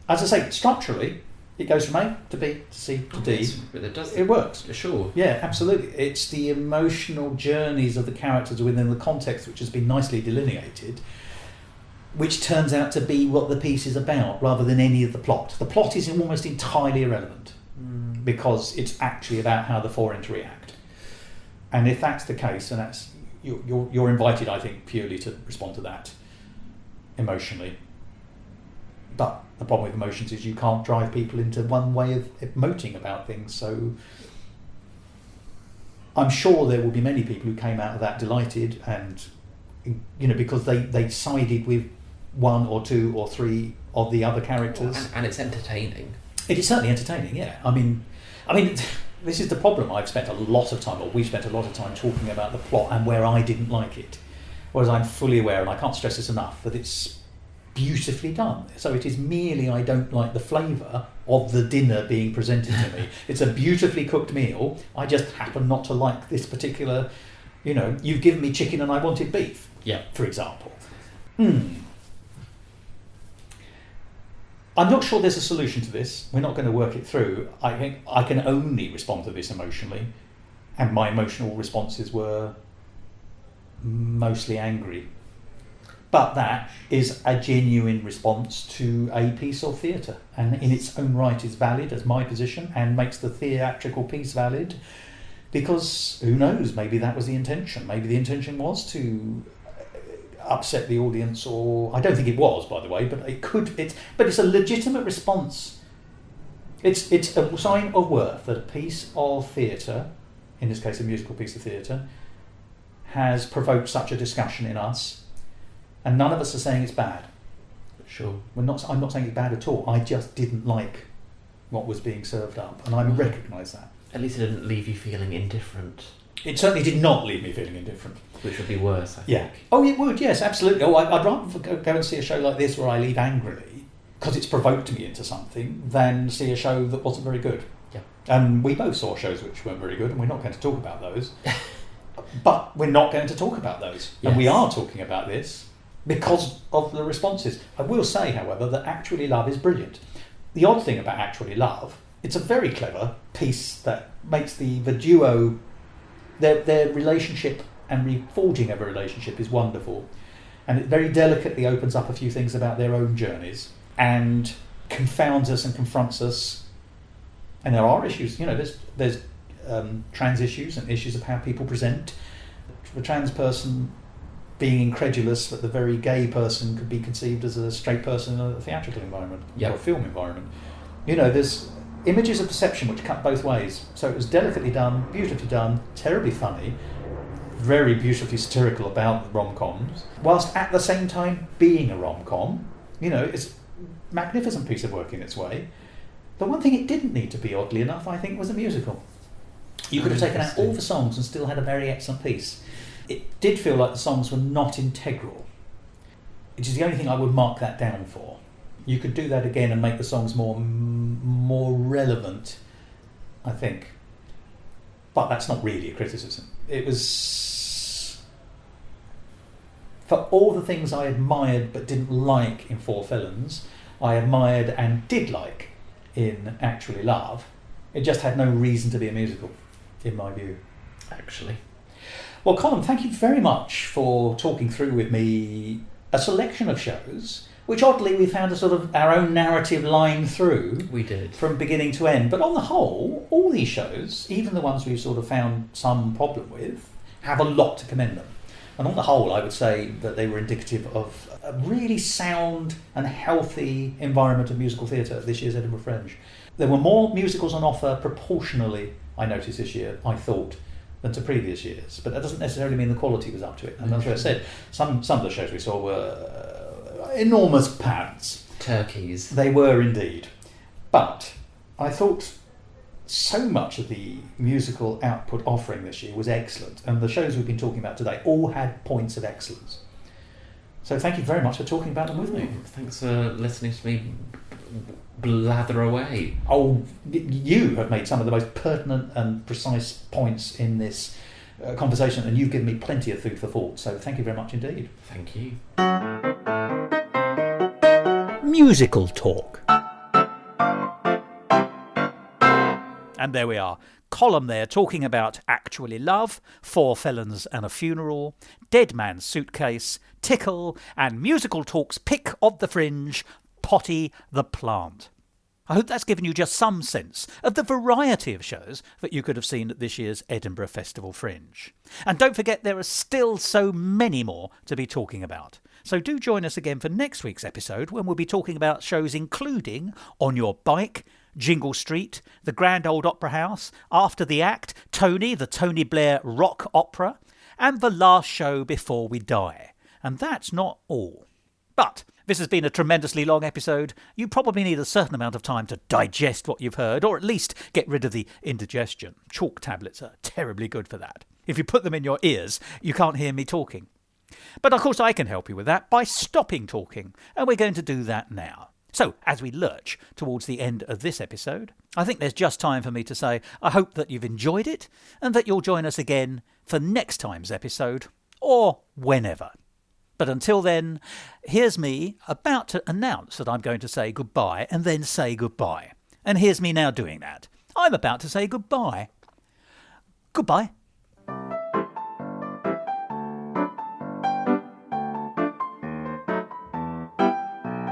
[SPEAKER 3] As I say, structurally, it goes from A to B to C to D. It works.
[SPEAKER 2] Sure.
[SPEAKER 3] Yeah, absolutely. It's the emotional journeys of the characters within the context which has been nicely delineated, which turns out to be what the piece is about, rather than any of the plot. The plot is almost entirely irrelevant, because it's actually about how the four interact. And if that's the case, and that's you're invited, I think, purely to respond to that emotionally. But the problem with emotions is you can't drive people into one way of emoting about things. So I'm sure there will be many people who came out of that delighted, and because they sided with one or two or three of the other characters.
[SPEAKER 2] And it's entertaining.
[SPEAKER 3] It is certainly entertaining, yeah. I mean, this is the problem. We've spent a lot of time talking about the plot and where I didn't like it. Whereas I'm fully aware, and I can't stress this enough, that it's beautifully done. So it is merely I don't like the flavour of the dinner being presented to me. It's a beautifully cooked meal. I just happen not to like this particular, you've given me chicken and I wanted beef, for example. I'm not sure there's a solution to this. We're not going to work it through. I think I can only respond to this emotionally, and my emotional responses were mostly angry. But that is a genuine response to a piece of theatre, and in its own right is valid as my position and makes the theatrical piece valid, because who knows, maybe that was the intention. Maybe the intention was to upset the audience, or I don't think it was, by the way, but it could. But it's a legitimate response. It's a sign of worth that a piece of theatre, in this case a musical piece of theatre, has provoked such a discussion in us, and none of us are saying it's bad.
[SPEAKER 2] Sure.
[SPEAKER 3] I'm not saying it's bad at all. I just didn't like what was being served up, and I recognise that.
[SPEAKER 2] At least it didn't leave you feeling indifferent.
[SPEAKER 3] It certainly did not leave me feeling indifferent.
[SPEAKER 2] Which would be worse, I think.
[SPEAKER 3] Yeah. Oh, it would, yes, absolutely. Oh, I'd rather go and see a show like this where I leave angrily, because it's provoked me into something, than see a show that wasn't very good.
[SPEAKER 2] Yeah.
[SPEAKER 3] And we both saw shows which weren't very good, and we're not going to talk about those. But we're not going to talk about those. Yes. And we are talking about this because of the responses. I will say, however, that Actually Love is brilliant. The odd thing about Actually Love, it's a very clever piece that makes the duo, their relationship and reforging of a relationship is wonderful, and it very delicately opens up a few things about their own journeys and confounds us and confronts us. And there are issues, there's trans issues and issues of how people present. The trans person being incredulous that the very gay person could be conceived as a straight person in a theatrical environment or a film environment. There's images of perception which cut both ways. So it was delicately done, beautifully done, terribly funny, very beautifully satirical about rom-coms, whilst at the same time being a rom-com. It's a magnificent piece of work in its way. The one thing it didn't need to be, oddly enough, I think, was a musical. You could have taken out all the songs and still had a very excellent piece. It did feel like the songs were not integral, which is the only thing I would mark that down for. You could do that again and make the songs more relevant, I think. But that's not really a criticism. It was, for all the things I admired but didn't like in Four Felons, I admired and did like in Actually Love. It just had no reason to be a musical, in my view.
[SPEAKER 2] Actually.
[SPEAKER 3] Well, Colm, thank you very much for talking through with me a selection of shows, which oddly we found a sort of our own narrative line through.
[SPEAKER 2] We did.
[SPEAKER 3] From beginning to end. But on the whole, all these shows, even the ones we've sort of found some problem with, have a lot to commend them. And on the whole, I would say that they were indicative of a really sound and healthy environment of musical theatre at this year's Edinburgh Fringe. There were more musicals on offer proportionally, I noticed this year, I thought, than to previous years. But that doesn't necessarily mean the quality was up to it. And as I said, some of the shows we saw were enormous pads.
[SPEAKER 2] Turkeys.
[SPEAKER 3] They were indeed. But I thought So much of the musical output offering this year was excellent, and the shows we've been talking about today all had points of excellence. So thank you very much for talking about them with me.
[SPEAKER 2] Thanks for listening to me blather away.
[SPEAKER 3] Oh, you have made some of the most pertinent and precise points in this conversation, and you've given me plenty of food for thought, so thank you very much indeed.
[SPEAKER 2] Thank you.
[SPEAKER 1] Musical Talk. And there we are. Colm there talking about Actually Love, Four Felons and a Funeral, Dead Man's Suitcase, Tickle, and Musical Talk's pick of the Fringe, Potty the Plant. I hope that's given you just some sense of the variety of shows that you could have seen at this year's Edinburgh Festival Fringe. And don't forget, there are still so many more to be talking about. So do join us again for next week's episode, when we'll be talking about shows including On Your Bike, Jingle Street, the Grand Old Opera House, After the Act, Tony, the Tony Blair Rock Opera, and the last show before we die. And that's not all. But this has been a tremendously long episode. You probably need a certain amount of time to digest what you've heard, or at least get rid of the indigestion. Chalk tablets are terribly good for that. If you put them in your ears, you can't hear me talking. But of course I can help you with that by stopping talking, and we're going to do that now. So, as we lurch towards the end of this episode, I think there's just time for me to say I hope that you've enjoyed it, and that you'll join us again for next time's episode, or whenever. But until then, here's me about to announce that I'm going to say goodbye and then say goodbye. And here's me now doing that. I'm about to say goodbye. Goodbye.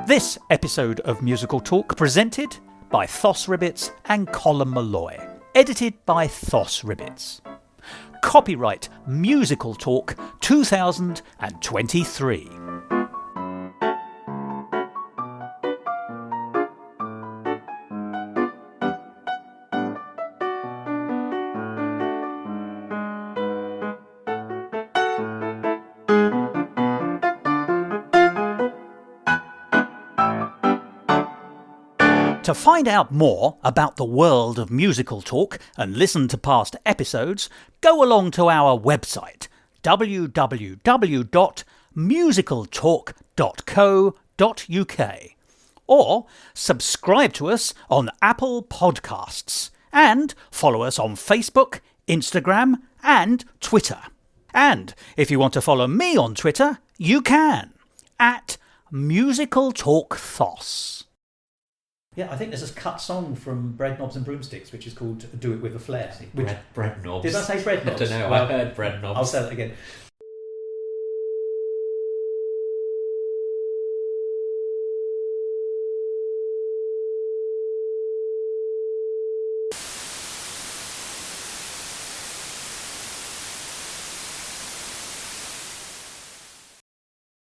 [SPEAKER 1] This episode of Musical Talk presented by Thos Ribbits and Colm Malloy. Edited by Thos Ribbits. Copyright Musical Talk 2023. To find out more about the world of Musical Talk and listen to past episodes, go along to our website www.musicaltalk.co.uk or subscribe to us on Apple Podcasts and follow us on Facebook, Instagram and Twitter. And if you want to follow me on Twitter, you can at MusicalTalkThos. Yeah, I think there's a cut song from Bread Knobs and Broomsticks, which is called Do It With a Flair.
[SPEAKER 2] Bread knobs.
[SPEAKER 3] Did I say bread knobs?
[SPEAKER 2] I don't know,
[SPEAKER 3] Well,
[SPEAKER 2] I heard bread knobs.
[SPEAKER 3] I'll say that again.